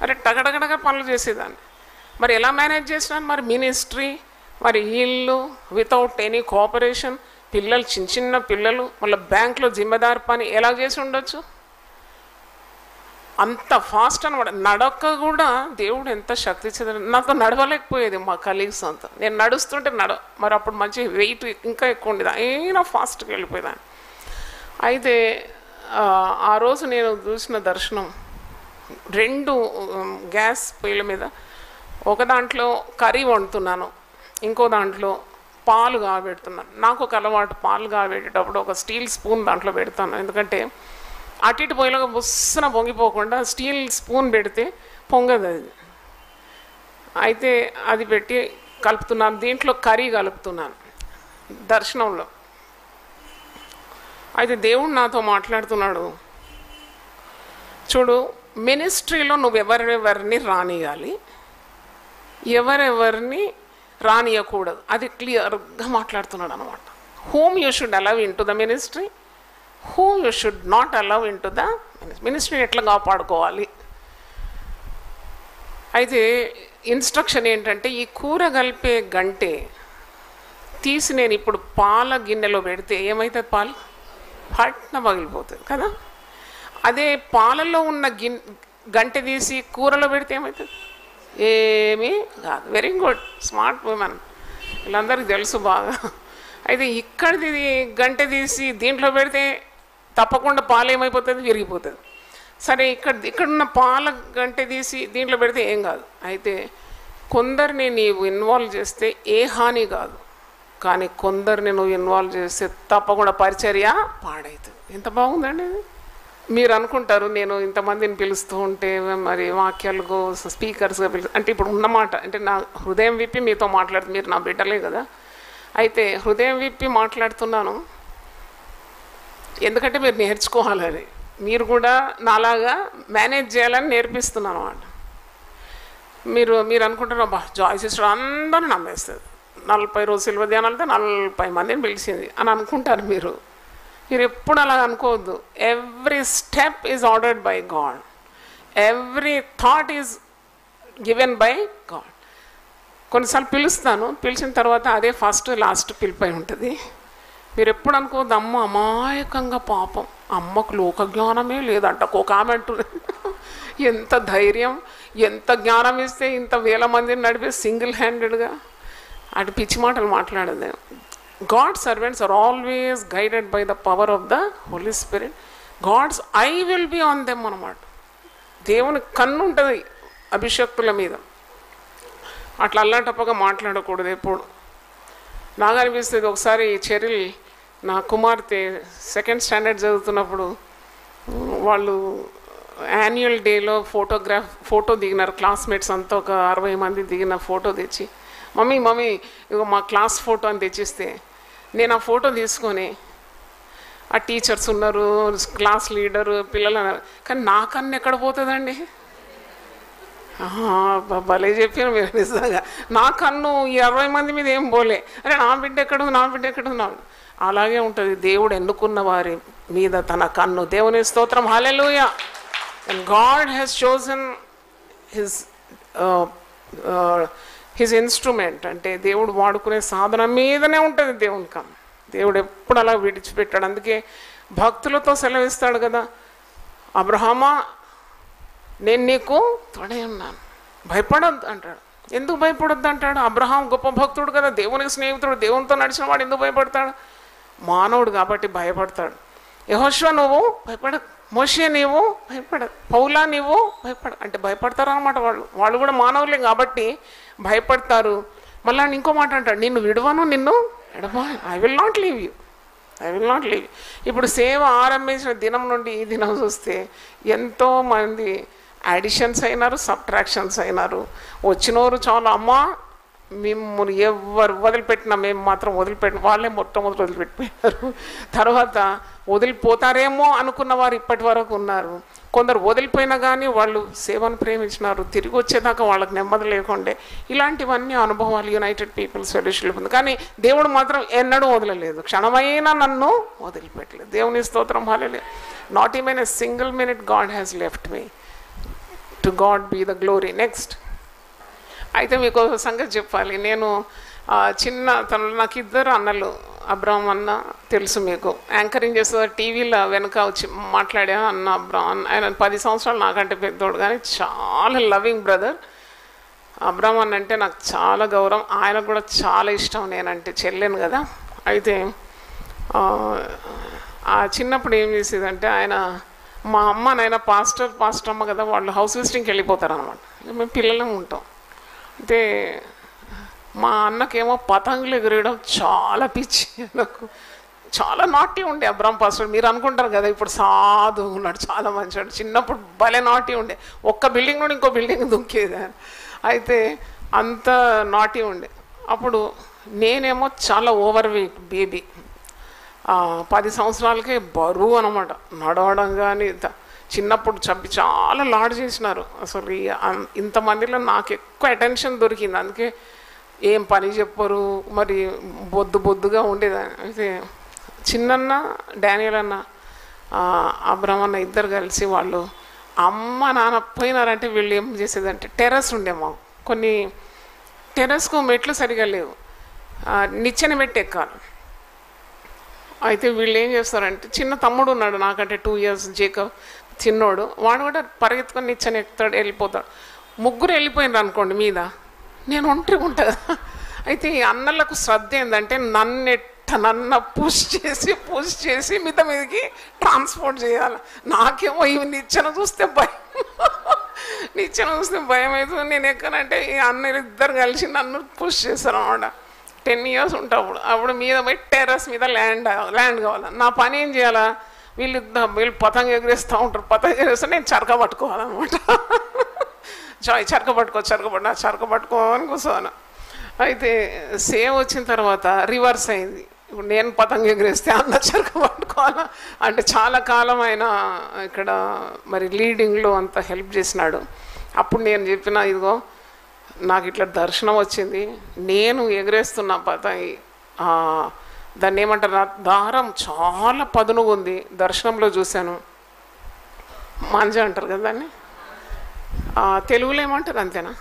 అరే టగడగడగా పనులు చేసేదాన్ని. మరి ఎలా మేనేజ్ చేసినాను, మరి మినిస్ట్రీ మరి వీళ్ళు వితౌట్ ఎనీ కోఆపరేషన్ పిల్లలు చిన్న చిన్న పిల్లలు మళ్ళీ బ్యాంకులో జిమ్మెదారు పని ఎలా చేసి ఉండొచ్చు? అంత ఫాస్ట్ అనమాట. నడక కూడా దేవుడు ఎంత శక్తి ఇచ్చేది. నాతో నడవలేకపోయేది మా కలీగ్స్ అంతా. నేను నడుస్తుంటే మరి అప్పుడు మంచి వెయిట్ ఇంకా ఎక్కువ ఉండేది, అయినా ఫాస్ట్గా వెళ్ళిపోయేదాన్ని. అయితే ఆ రోజు నేను చూసిన దర్శనం 2 గ్యాస్ పొయ్యిల మీద, ఒక దాంట్లో కర్రీ వండుతున్నాను, ఇంకో దాంట్లో పాలు కాబెడుతున్నాను. నాకు ఒక అలవాటు, పాలు కాబెట్టేటప్పుడు ఒక స్టీల్ స్పూన్ దాంట్లో పెడతాను. ఎందుకంటే అటు ఇటు పొయ్యిలో బుస్సన పొంగిపోకుండా స్టీల్ స్పూన్ పెడితే పొంగదు అది. అయితే అది పెట్టి కలుపుతున్నాను, దీంట్లో కర్రీ కలుపుతున్నాను దర్శనంలో. అయితే దేవుడు నాతో మాట్లాడుతున్నాడు, చూడు మినిస్ట్రీలో నువ్వు ఎవరెవరిని రానియాలి, ఎవరెవరిని రానియకూడదు, అది క్లియర్గా మాట్లాడుతున్నాడు అనమాట. Whom you should allow in to the ministry, whom you should not allow in to the మినిస్ట్రీని ఎట్లా కాపాడుకోవాలి. అయితే ఇన్స్ట్రక్షన్ ఏంటంటే, ఈ కూర కలిపే గంటె తీసి నేను ఇప్పుడు పాల గిన్నెలో పెడితే ఏమవుతుంది? పాలు పట్న పగిలిపోతుంది కదా. అదే పాలలో ఉన్న గంటె తీసి కూరలో పెడితే ఏమవుతుంది? ఏమీ కాదు. వెరీ గుడ్, స్మార్ట్ ఉమెన్, వీళ్ళందరికీ తెలుసు బాగా. అయితే ఇక్కడిది గంటె తీసి దీంట్లో పెడితే తప్పకుండా పాలు ఏమైపోతుంది? విరిగిపోతుంది. సరే, ఇక్కడున్న పాల గంటె తీసి దీంట్లో పెడితే ఏం కాదు. అయితే కొందరిని నీవు ఇన్వాల్వ్ చేస్తే ఏ హాని కాదు, కానీ కొందరిని నువ్వు ఇన్వాల్వ్ చేస్తే తప్పకుండా పరిచర్య పాడవుతుంది. ఎంత బాగుందండి ఇది. మీరు అనుకుంటారు నేను ఇంతమందిని పిలుస్తూ ఉంటే మరి వాక్యాలకు స్పీకర్స్గా అంటే ఇప్పుడు ఉన్నమాట అంటే నా హృదయం విప్పి మీతో మాట్లాడుతూ, మీరు నా బిడ్డలే కదా. అయితే హృదయం విప్పి మాట్లాడుతున్నాను ఎందుకంటే మీరు నేర్చుకోవాలని, మీరు కూడా నాలాగా మేనేజ్ చేయాలని నేర్పిస్తున్నాను అన్నమాట. మీరు అనుకుంటారు అబ్బా జాయ్ సిస్టర్ అందరూ నమ్మేస్తుంది, 40 రోజు శిల్వ ధ్యానాలతో 40 మందిని పిలిచింది అని అనుకుంటారు. మీరు ఎప్పుడు అలా అనుకోవద్దు. Every step is ordered by God, every thought is given by God. కొన్నిసార్లు పిలుస్తాను, పిలిచిన తర్వాత అదే ఫస్ట్ లాస్ట్ పిలిపై ఉంటుంది. మీరు ఎప్పుడు అనుకోవద్దు అమ్మ అమాయకంగా పాపం, అమ్మకు లోక జ్ఞానమే లేదంట ఒక ఆమె అంటుంది. ఎంత ధైర్యం, ఎంత జ్ఞానం ఇస్తే ఇంత వేల మందిని నడిపే సింగిల్ హ్యాండెడ్గా అటు పిచ్చి మాటలు మాట్లాడదు. God servants are always guided by the power of the Holi Spirit. God's I will be on them అన్నమాట. దేవుని కన్ను ఉంటుంది అభిషక్తుల మీద. అట్లా అల్లాటప్పగా మాట్లాడకూడదు ఎప్పుడు. నాకు అనిపిస్తుంది ఒకసారి చెరిల్ నా కుమార్తె 2nd స్టాండర్డ్ చదువుతున్నప్పుడు వాళ్ళు యాన్యువల్ డేలో ఫోటో దిగినారు. క్లాస్మేట్స్ అంతా ఒక 60 మంది దిగిన ఫోటో తెచ్చి మమ్మీ ఇగో మా క్లాస్ ఫోటో అని తెచ్చిస్తే నేను ఆ ఫోటో తీసుకొని ఆ టీచర్స్ ఉన్నారు, క్లాస్ లీడరు, పిల్లలు అన్నారు, కానీ నా కన్ను ఎక్కడ పోతుందండి? భలే చెప్పాను మీరు నిజంగా. నా కన్ను ఈ 60 మంది మీద ఏం పోలే. అరే నా బిడ్డ ఎక్కడుంది. అలాగే ఉంటుంది దేవుడు ఎన్నుకున్న వారి మీద తన కన్ను. దేవుని స్తోత్రం, hallelujah. And God has chosen his instrument, అంటే దేవుడు వాడుకునే సాధన మీదనే ఉంటుంది దేవుని కన్ను. దేవుడు ఎప్పుడు అలా విడిచిపెట్టాడు. అందుకే భక్తులతో సెలవిస్తాడు కదా, అబ్రహామా నేను నీకు తోడై ఉన్నాను, భయపడొద్దు అంటాడు. ఎందుకు భయపడొద్దు అంటాడు? అబ్రహాం గొప్ప భక్తుడు కదా, దేవునికి స్నేహితుడు, దేవునితో నడిచిన వాడు ఎందుకు భయపడతాడు? మానవుడు కాబట్టి భయపడతాడు. యెహోషువ నువ్వు భయపడ, మోషే నీవు భయపడ, పౌలా నీవు భయపడ అంటే భయపడతారు అన్నమాట. వాళ్ళు కూడా మానవులే కాబట్టి భయపడతారు. మళ్ళీ ఇంకో మాట అంటాడు, నిన్ను విడవను, నిన్ను ఎడబాను, I will not leave you. ఇప్పుడు సేవ ఆరంభించిన దినం నుండి ఈ దినం చూస్తే ఎంతోమంది అడిషన్స్ అయినారు, సబ్ట్రాక్షన్స్ అయినారు. వచ్చినోరు చాలా అమ్మా మిమ్మల్ని ఎవరు వదిలిపెట్టినా మేము మాత్రం వాళ్ళే మొట్టమొదటి వదిలిపెట్టిపోయారు. తర్వాత వదిలిపోతారేమో అనుకున్న వారు ఇప్పటి వరకు ఉన్నారు. కొందరు వదిలిపోయినా కానీ వాళ్ళు సేవను ప్రేమించినారు, తిరిగి వచ్చేదాకా వాళ్ళకి నెమ్మది లేకుండే. ఇలాంటివన్నీ అనుభవాలు యునైటెడ్ పీపుల్స్ ఫెలోషిప్ ఉంది. కానీ దేవుడు మాత్రం ఎన్నడూ వదలలేదు, క్షణమైనా నన్ను వదిలిపెట్టలేదు. దేవుని స్తోత్రం, hallelujah. Not even a single minute God has left me. To God be the glory. Next అయితే మీకు సంగతి చెప్పాలి. నేను చిన్న తను నాకు ఇద్దరు అన్నలు, అబ్రాహం అన్న తెలుసు మీకు, యాంకరింగ్ చేస్తే టీవీలో వెనక వచ్చి మాట్లాడే అన్న అబ్రాహం. ఆయన 10 సంవత్సరాలు నాకంటే పెద్దోడు, కానీ చాలా లవింగ్ బ్రదర్. అబ్రాహం అన్న అంటే నాకు చాలా గౌరవం, ఆయనకు కూడా చాలా ఇష్టం నేనంటే, చెల్లెను కదా. అయితే ఆ చిన్నప్పుడు ఏం చేసేదంటే, ఆయన మా అమ్మ నాయన పాస్టర్ అమ్మ కదా, వాళ్ళు హౌస్ విజిటింగ్కి వెళ్ళిపోతారు అనమాట, మేము పిల్లలం ఉంటాం. అయితే మా అన్నకేమో పతంగులు ఎగిరేయడం చాలా పిచ్చి, నాకు చాలా నాటి ఉండే అబ్రాహం పాస్టర్. మీరు అనుకుంటారు కదా ఇప్పుడు సాధు ఉన్నాడు, చాలా మంచివాడు, చిన్నప్పుడు భలే నాటి ఉండే, ఒక్క బిల్డింగ్ నుండి ఇంకో బిల్డింగ్ దుంకేది. అయితే అంత నాటి ఉండే. అప్పుడు నేనేమో చాలా ఓవర్ వెయిట్ బేబీ, 10 సంవత్సరాలకే బరువు అనమాట, నడవడం కానీ. చిన్నప్పుడు చాలా లాడ్ చేసినారు అసలు. ఇంతమందిలో నాకు ఎక్కువ అటెన్షన్ దొరికింది, అందుకే ఏం పని చెప్పరు, మరి బొద్దుగా ఉండేదాన్ని. అయితే చిన్నన్న డానియల్ అన్న అబ్రాహం అన్న ఇద్దరు కలిసి వాళ్ళు అమ్మ నాన్న పోయినారంటే వీళ్ళు ఏం చేసేదంటే, టెర్రస్ ఉండేమో కొన్ని, టెర్రస్కు మెట్లు సరిగా లేవు, నిచ్చెన పెట్టి ఎక్కాలి. అయితే వీళ్ళు ఏం చేస్తారంటే, చిన్న తమ్ముడు ఉన్నాడు నాకంటే 2 years జేకబ్, చిన్నోడు, వాడు కూడా పరిగెత్తుకొని నిచ్చెన ఎక్కుతాడు, వెళ్ళిపోతాడు. ముగ్గురు వెళ్ళిపోయినారు అనుకోండి మీద, నేను ఒంటరిగా ఉంటాను. అయితే ఈ అన్నలకు శ్రద్ధ ఏంటంటే నన్ను పుష్ చేసి మిగతా మీదకి ట్రాన్స్పోర్ట్ చేయాలి. నాకేమో ఇవి నిచ్చెన చూస్తే భయం అవుతుంది. నేను ఎక్కనంటే ఈ అన్నలు ఇద్దరు కలిసి నన్ను పుష్ చేస్తారు అన్నమాట. 10 years ఉంటావు, అప్పుడు మీద పోయి టెర్రస్ మీద ల్యాండ్ కావాలి. నా పని ఏం చేయాలా, వీళ్ళు పతంగ ఎగిరేస్తూ ఉంటారు, పతంగ ఎగిరేస్తే నేను చరక పట్టుకోవాలన్నమాట. చరక పట్టుకో అని కూర్చోను. అయితే సేవ్ వచ్చిన తర్వాత రివర్స్ అయింది. ఇప్పుడు నేను పతంగ ఎగిరేస్తే అన్న చరక పట్టుకోవాలా అంటే, చాలా కాలం ఆయన ఇక్కడ మరి లీడింగ్లో అంత హెల్ప్ చేసినాడు. అప్పుడు నేను చెప్పిన, ఇదిగో నాకు ఇట్లా దర్శనం వచ్చింది, నేను ఎగిరేస్తున్నా పతంగి, దాన్ని ఏమంటారు, నా దారం చాలా పదునుగా ఉంది, దర్శనంలో చూశాను, మాంజా అంటారు కదా దాన్ని, తెలుగులో ఏమంటారు అంతేనా,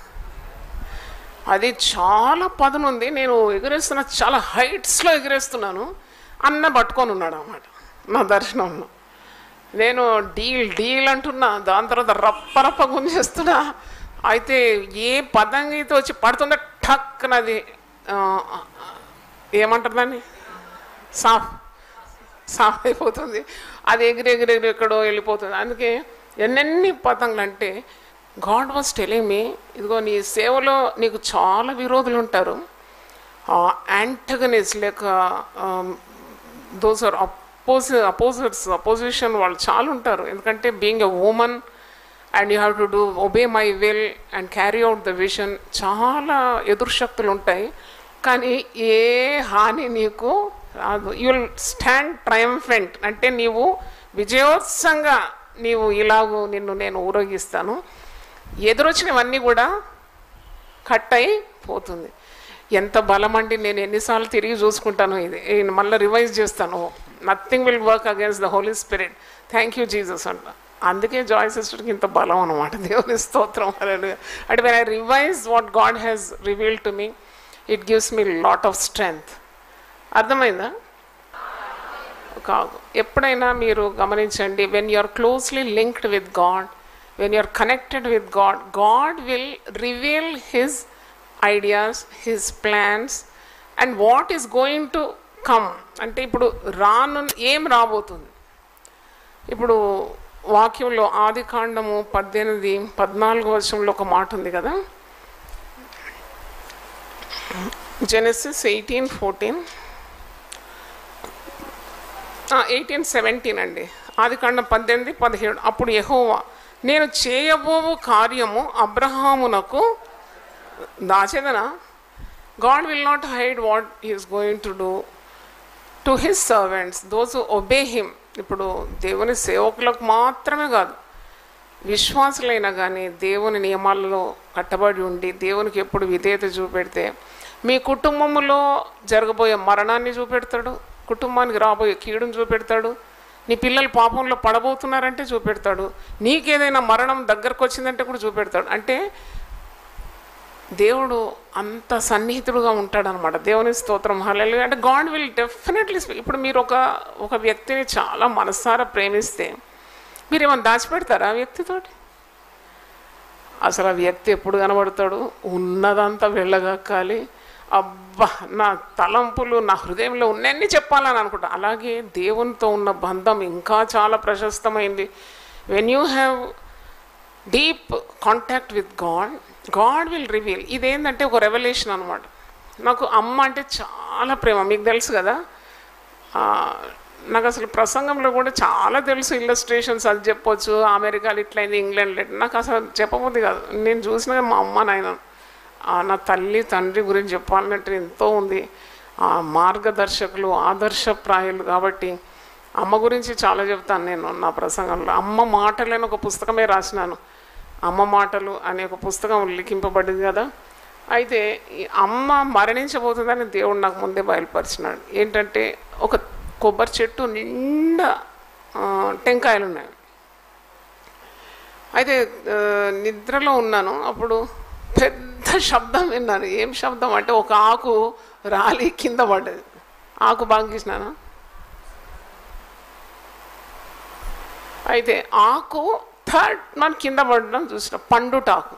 అది చాలా పదునుంది, నేను ఎగిరేస్తున్నా, చాలా హైట్స్లో ఎగిరేస్తున్నాను, అన్న పట్టుకొని ఉన్నాడు అన్నమాట నా దర్శనంలో. నేను డీల్ అంటున్నా, దాని తర్వాత రప్ప గుంజేస్తున్నా. అయితే ఏ పతంగితో వచ్చి పడుతుందో ఠక్కనది ఏమంటారు దాన్ని, సాఫ్ అయిపోతుంది, అది ఎగిరి ఎక్కడో వెళ్ళిపోతుంది. అందుకే ఎన్నెన్ని పతంగులు అంటే, గాడ్ వాజ్ టెలింగ్ మీ, ఇదిగో నీ సేవలో నీకు చాలా విరోధులు ఉంటారు, యాంటగనిస్ట్ లేక దోస్ ఆర్ అపోజిషన్ వాళ్ళు చాలా ఉంటారు. ఎందుకంటే being a women and you have to do obey my will and carry out the vision, చాలా ఎదురుశక్తులు ఉంటాయి. కానీ ఏ హాని నీకు రాదు, యూ విల్ స్టాండ్ ట్రయంఫెంట్, అంటే నీవు విజయోత్సవంగా నీవు ఇలాగూ నిన్ను నేను ఊరేగిస్తాను, ఎదురొచ్చినవన్నీ కూడా కట్ అయిపోతుంది. ఎంత బలం అండి, నేను ఎన్నిసార్లు తిరిగి చూసుకుంటాను, ఇది మళ్ళీ రివైజ్ చేస్తాను, nothing will work against the Holi Spirit, thank you Jesus అంట. అందుకే జాయ్ సిస్టర్కి ఇంత బలం అనమాట, దేవుని స్తోత్రం. అంటే when I revise what God has revealed to me, it gives me lot of strength. అర్థమైందా? కాదు, ఎప్పుడైనా మీరు గమనించండి, when you are closely linked with God, when you are connected with God, God will reveal his ideas, his plans and what is going to come. అంటే ఇప్పుడు ఏం రాబోతుంది. ఇప్పుడు వాక్యంలో ఆదికాండము 14 ఒక మాట ఉంది కదా, జెనసిస్ 18:17 అండి, ఆదికాండం 18:17. అప్పుడు యెహోవా, నేను చేయబోవు కార్యము అబ్రహామునకు దాచేదనా. God will not hide what he is going to do to his servants, those who obey him. ఇప్పుడు దేవుని సేవకులకు మాత్రమే కాదు, విశ్వాసులైనా కానీ దేవుని నియమాలలో కట్టబడి ఉండి దేవునికి ఎప్పుడు విధేయత చూపెడితే, మీ కుటుంబంలో జరగబోయే మరణాన్ని చూపెడతాడు, కుటుంబానికి రాబోయే కీడును చూపెడతాడు, నీ పిల్లలు పాపంలో పడబోతున్నారంటే చూపెడతాడు, నీకేదైనా మరణం దగ్గరకు వచ్చిందంటే కూడా చూపెడతాడు. అంటే దేవుడు అంత సన్నిహితుడుగా ఉంటాడనమాట. దేవుని స్తోత్రం, హల్లెలూయా. అంటే గాడ్ విల్ డెఫినెట్లీ స్పీక్. ఇప్పుడు మీరు ఒక వ్యక్తిని చాలా మనసారా ప్రేమిస్తే మీరు ఏమైనా దాచిపెడతారా ఆ వ్యక్తితోటి? అసలు ఆ వ్యక్తి ఎప్పుడు కనబడతాడు? ఉన్నదంతా వెళ్ళగక్కాలి. అబ్బా, నా తలంపులు నా హృదయంలో ఉన్నన్ని చెప్పాలని అనుకుంటా. అలాగే దేవునితో ఉన్న బంధం ఇంకా చాలా ప్రశస్తమైంది. When you have deep contact with God will reveal. ఇదేంటంటే ఒక రెవల్యూషన్ అనమాట. నాకు అమ్మ అంటే చాలా ప్రేమ, మీకు తెలుసు కదా. నాకు అసలు ప్రసంగంలో కూడా చాలా తెలుసు, ఇల్లస్ట్రేషన్స్ అది చెప్పొచ్చు, అమెరికాలో ఇట్లయింది, ఇంగ్లాండ్లో నాకు అసలు చెప్పబోద్ది కాదు. నేను చూసిన మా అమ్మ నాయన, నా తల్లి తండ్రి గురించి చెప్పాలంటే ఎంతో ఉంది. మార్గదర్శకులు, ఆదర్శప్రాయులు. కాబట్టి అమ్మ గురించి చాలా చెప్తాను నేను నా ప్రసంగంలో. అమ్మ మాటలని ఒక పుస్తకమే రాసినాను. అమ్మ మాటలు అనే ఒక పుస్తకం లిఖింపబడింది కదా. అయితే ఈ అమ్మ మరణించబోతుందని దేవుడు నాకు ముందే బయలుపరిచినాడు. ఏంటంటే ఒక కొబ్బరి చెట్టు నిండా టెంకాయలు ఉన్నాయి. అయితే నిద్రలో ఉన్నాను. అప్పుడు పెద్ద శబ్దం విన్నాను. ఏం శబ్దం అంటే ఒక ఆకు రాలి కింద పడ్డది. ఆకు బాగా గీసినాను. అయితే ఆకు మన కింద పడడం చూసిన, పండుటాకు.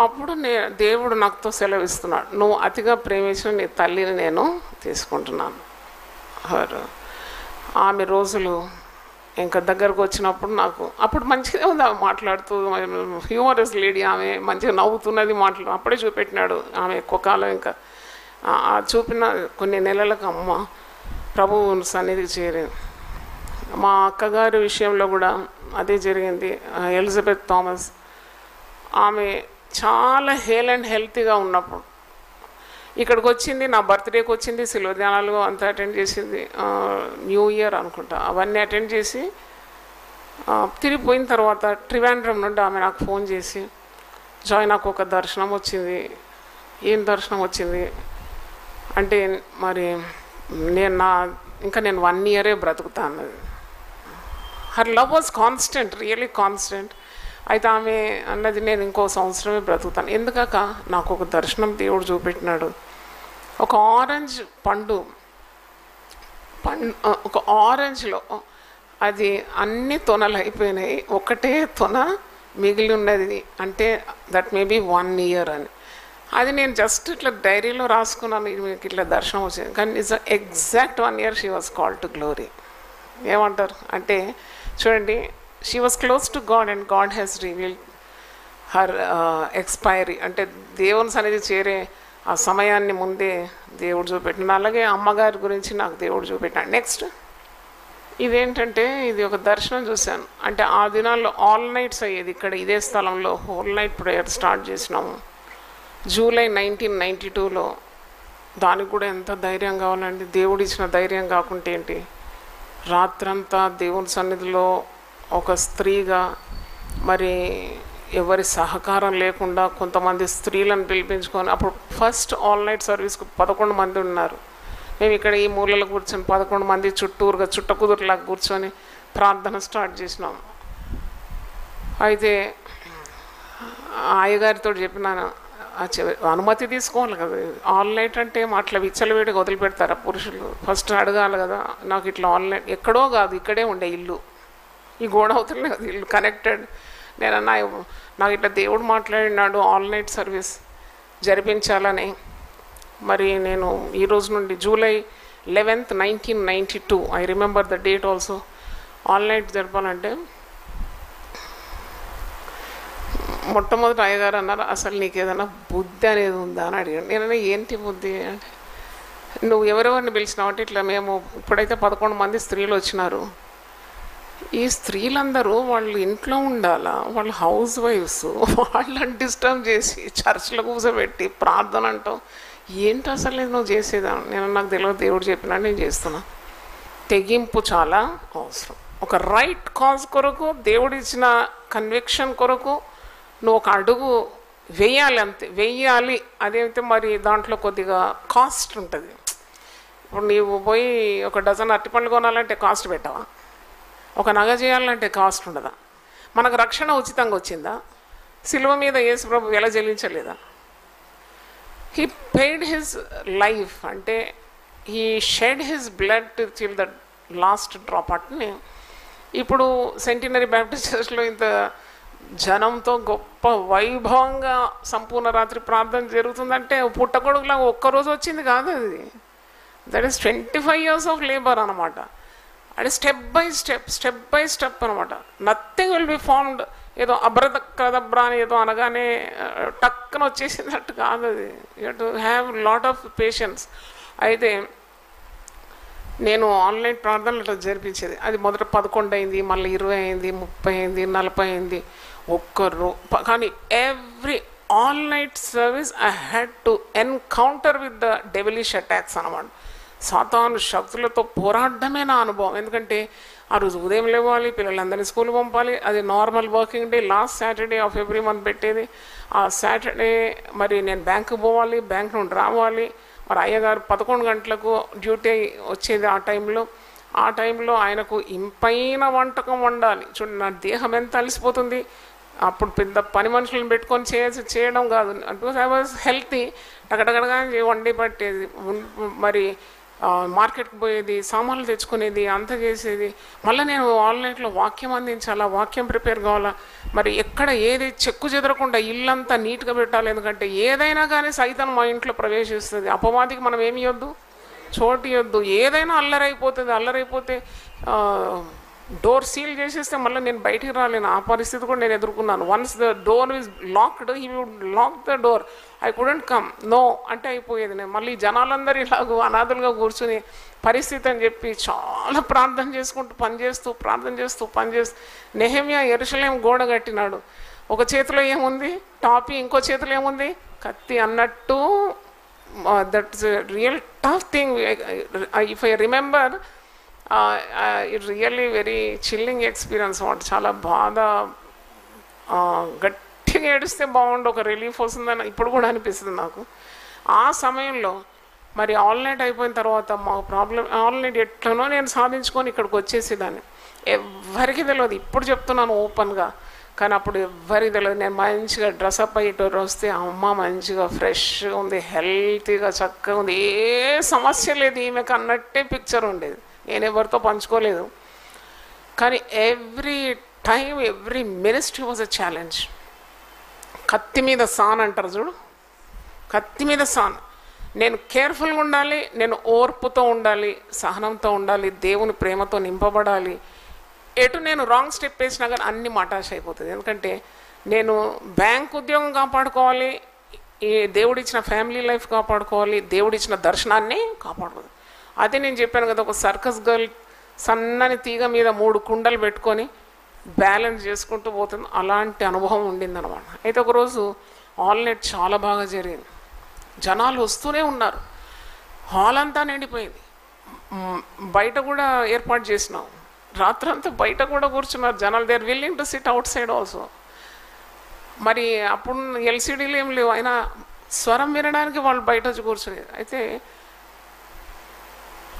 అప్పుడు దేవుడు నాతో సెలవిస్తున్నాడు, నువ్వు అతిగా ప్రేమించిన నీ తల్లిని నేను తీసుకుంటున్నాను. ఆమె రోజులు ఇంకా దగ్గరకు వచ్చినప్పుడు నాకు అప్పుడు మంచిగా ఉంది. ఆమె మాట్లాడుతూ హ్యూమరస్ లేడీ, ఆమె మంచిగా నవ్వుతున్నది, అప్పుడే చూపెట్టినాడు. ఆమె ఎక్కువ కాలం ఇంకా చూపిన కొన్ని నెలలకు అమ్మ ప్రభువు సన్నిధికి చేరింది. మా అక్కగారి విషయంలో కూడా అదే జరిగింది. ఎలిజబెత్ థామస్, ఆమె చాలా హెల్తీగా ఉన్నప్పుడు ఇక్కడికి వచ్చింది. నా బర్త్డేకి వచ్చింది, శిల్వధ్యానాలు అంతా అటెండ్ చేసింది, న్యూ ఇయర్ అనుకుంటా, అవన్నీ అటెండ్ చేసి తిరిగిపోయిన తర్వాత ట్రివాండ్రం నుండి ఆమె నాకు ఫోన్ చేసి, జాయ్ నాకు ఒక దర్శనం వచ్చింది. ఏం దర్శనం వచ్చింది అంటే, మరి నేను 1 ఇయరే బ్రతుకుతా అన్నది. Her love was constant, really constant. అయితే ఆమె అన్నది, నేను ఇంకో సంవత్సరమే బ్రతుకుతాను. ఎందుకాక నాకు ఒక దర్శనం దేవుడు చూపెట్టినాడు. ఒక ఆరెంజ్ ఒక ఆరెంజ్లో అది అన్ని తొనలు అయిపోయినాయి, ఒకటే తొన మిగిలి ఉన్నది. అంటే దట్ మే బీ 1 ఇయర్ అని. అది నేను జస్ట్ ఇట్లా డైరీలో రాసుకున్నాను, మీకు ఇట్లా దర్శనం వచ్చింది. కానీ నిజం exact 1 year she was called to glory. ఏమంటారు అంటే చూడండి, she was close to God and God has revealed her expiry. అంటే దేవుని సన్నిధి చేరే ఆ సమయాన్ని ముందే దేవుడు చూపెట్టినాడు. అలాగే అమ్మగారి గురించి నాకు దేవుడు చూపెట్టినాడు. నెక్స్ట్ ఇదేంటంటే, ఇది ఒక దర్శనం చూశాను. అంటే ఆ దినాల్లో ఆల్ నైట్స్ అయ్యేది ఇక్కడ ఇదే స్థలంలో. హోల్ నైట్ ప్రేయర్ స్టార్ట్ చేసినాము జూలై 1992లో. దానికి కూడా ఎంత ధైర్యం కావాలండి, దేవుడు ఇచ్చిన ధైర్యం కాకుంటే ఏంటి. రాత్రంతా దేవుని సన్నిధిలో ఒక స్త్రీగా, మరి ఎవరి సహకారం లేకుండా కొంతమంది స్త్రీలను పిలిపించుకొని, అప్పుడు ఫస్ట్ ఆల్ నైట్ సర్వీస్కు 11 మంది ఉన్నారు. మేము ఇక్కడ ఈ మూలలో కూర్చొని 11 మంది చుట్టూరుగా చుట్టకుదురులాగా కూర్చొని ప్రార్థన స్టార్ట్ చేసినాం. అయితే అయ్యగారితో చెప్పినాను, అనుమతి తీసుకోవాలి కదా. ఆల్ నైట్ అంటే అట్లా విచ్చలవేడిగా వదిలిపెడతారా పురుషులు? ఫస్ట్ అడగాలి కదా. నాకు ఇట్లా ఆల్ నైట్ ఎక్కడో కాదు, ఇక్కడే ఉండే ఇల్లు, ఈ గోడ అవుతులే కదా ఇల్లు కనెక్టెడ్. నేనన్నా నాకు ఇట్లా దేవుడు మాట్లాడినాడు ఆల్ నైట్ సర్వీస్ జరిపించాలని. మరి నేను ఈ రోజు నుండి July 11th, 1992, I remember the date also, all night జరపాలంటే మొట్టమొదటి అయ్యగారు అన్నారు, అసలు నీకు ఏదైనా బుద్ధి అనేది ఉందా అని అడిగాను. నేనన్నా ఏంటి బుద్ధి అంటే, నువ్వు ఎవరెవరిని పిలిచినావు అంటే, ఇట్లా మేము ఇప్పుడైతే 11 మంది స్త్రీలు వచ్చినారు. ఈ స్త్రీలందరూ వాళ్ళు ఇంట్లో ఉండాలా, వాళ్ళు హౌస్ వైఫ్స్, వాళ్ళని డిస్టర్బ్ చేసి చర్చ్లో కూర్చోబెట్టి ప్రార్థన అంటావు ఏంటి అసలు నువ్వు చేసేదాన్ని? నాకు తెలియదు, దేవుడు చెప్పినా నేను చేస్తున్నా. తెగింపు చాలా అవసరం. ఒక రైట్ కాజ్ కొరకు, దేవుడు ఇచ్చిన కన్విక్షన్ కొరకు నువ్వు ఒక అడుగు వెయ్యాలి, అంతే వెయ్యాలి. అదేమిటి మరి దాంట్లో కొద్దిగా కాస్ట్ ఉంటుంది. ఇప్పుడు నీవు పోయి ఒక డజన్ అరటిపండ్లు కొనాలంటే కాస్ట్ పెట్టవా? ఒక నగ చేయాలంటే కాస్ట్ ఉండదా? మనకు రక్షణ ఉచితంగా వచ్చిందా? సిలువ మీద యేసు ప్రభు ఎలా చెల్లించలేదా? హీ పెయిడ్ హిజ్ లైఫ్, అంటే he shed his blood till the last drop. అట్నే ఇప్పుడు సెంటినరీ బ్యాప్టిస్ట్ చర్చ్లో ఇంత జనంతో గొప్ప వైభవంగా సంపూర్ణ రాత్రి ప్రార్థన జరుగుతుందంటే పుట్టగొడుగులా ఒక్కరోజు వచ్చింది కాదు అది. That is 25 years of labour అనమాట. అది స్టెప్ బై స్టెప్ అనమాట. నథింగ్ విల్ బి ఫార్మ్డ్ ఏదో అబ్రదబ్రా అని ఏదో అనగానే టక్కన వచ్చేసినట్టు కాదు అది. You have to have lot of patience. అయితే నేను ఆన్లైన్ ప్రార్థనలు అట్లా జరిపించేది. అది మొదట 11 అయింది, మళ్ళీ 20 అయింది, 30 అయింది, 40 అయింది. కానీ every all night service I had to encounter with the devilish attacks అనమాట. సాతాను శక్తులతో పోరాడమే నా అనుభవం. ఎందుకంటే ఆ రోజు ఉదయం లేవాలి, పిల్లలందరినీ స్కూల్ పంపాలి. అది normal working day, last Saturday of every month పెట్టేది. ఆ సాటర్డే మరి నేను బ్యాంకుకి పోవాలి, బ్యాంక్ నుండి రావాలి. మరి అయ్యగారు 11 గంటలకు డ్యూటీ వచ్చేది. ఆ టైంలో ఆయనకు ఇంపైన వంటకం వండాలి. చూడండి, నా దేహం ఎంత అలసిపోతుంది. అప్పుడు పెద్ద పని మనుషులను పెట్టుకొని చేయడం కాదు. Because I was healthy. టగటగడగా వండి పట్టేది, మరి మార్కెట్కి పోయేది, సామాన్లు తెచ్చుకునేది, అంత చేసేది. మళ్ళీ నేను ఆన్లైన్లో వాక్యం అందించాలా, వాక్యం ప్రిపేర్ కావాలా. మరి ఎక్కడ ఏది చెక్కు చెదరకుండా ఇల్లంతా నీట్గా పెట్టాలి. ఎందుకంటే ఏదైనా కానీ సైతం మా ఇంట్లో ప్రవేశిస్తుంది. అపవాదికి మనం ఏమి ఇవ్వద్దు, చోటు ఇవ్వద్దు. ఏదైనా అల్లరైపోతే డోర్ సీల్ చేసేస్తే మళ్ళీ నేను బయటికి రాలేను. ఆ పరిస్థితి కూడా నేను ఎదుర్కొన్నాను. Once the door is locked, he would lock the door. I couldn't come, no అంటే అయిపోయేది. నేను మళ్ళీ జనాలందరూ ఇలాగూ అనాథులుగా కూర్చుని పరిస్థితి అని చెప్పి చాలా ప్రార్థన చేసుకుంటూ ప్రార్థన చేస్తూ నెహెమ్యా యెరూషలేం గోడ కట్టినాడు. ఒక చేతిలో ఏముంది టాపీ, ఇంకో చేతిలో ఏముంది కత్తి అన్నట్టు. That's real tough thing. If I remember, it really very chilling experience అన్నమాట. చాలా బాధ, గట్టిగా ఏడిస్తే బాగుండు, ఒక రిలీఫ్ వస్తుందని ఇప్పుడు కూడా అనిపిస్తుంది నాకు. ఆ సమయంలో మరి ఆల్నైట్ అయిపోయిన తర్వాత మాకు ప్రాబ్లం, ఆల్నైట్ ఎట్లనో నేను సాధించుకొని ఇక్కడికి వచ్చేసేదాన్ని. ఎవ్వరికి తెలియదు, ఇప్పుడు చెప్తున్నాను ఓపెన్గా. కానీ అప్పుడు ఎవ్వరికి తెలియదు. నేను మంచిగా డ్రెస్అప్ అయ్యేటోరు వస్తే అమ్మ మంచిగా ఫ్రెష్గా ఉంది, హెల్తీగా చక్కగా ఉంది, ఏ సమస్య లేదు ఈమెకు అన్నట్టే పిక్చర్ ఉండేది. నేను ఎవరితో పంచుకోలేదు. కానీ every ministry was a challenge. కత్తి మీద సాన్ అంటారు చూడు, కత్తి మీద సాన్. నేను కేర్ఫుల్గా ఉండాలి, నేను ఓర్పుతో ఉండాలి, సహనంతో ఉండాలి, దేవుని ప్రేమతో నింపబడాలి. ఎటు నేను రాంగ్ స్టెప్ వేసినా కానీ అన్ని మటాష్ అయిపోతుంది. ఎందుకంటే నేను బ్యాంక్ ఉద్యోగం కాపాడుకోవాలి, ఈ దేవుడిచ్చిన ఫ్యామిలీ లైఫ్ కాపాడుకోవాలి, దేవుడిచ్చిన దర్శనాన్ని కాపాడుకోవాలి. అదే నేను చెప్పాను కదా, ఒక సర్కస్ గర్ల్ సన్నని తీగ మీద 3 కుండలు పెట్టుకొని బ్యాలెన్స్ చేసుకుంటూ పోతుంది. అలాంటి అనుభవం ఉండిందనమాట. అయితే ఒకరోజు ఆల్నైట్ చాలా బాగా జరిగింది. జనాలు వస్తూనే ఉన్నారు, హాల్ అంతా నిండిపోయింది. బయట కూడా ఏర్పాటు చేసినాం, రాత్రంతా బయట కూడా కూర్చున్నారు జనాలు. They are willing to sit outside also. మరి అప్పుడు ఎల్సీడీలు ఏం లేవు, అయినా స్వరం వినడానికి వాళ్ళు బయట వచ్చి కూర్చునేది. అయితే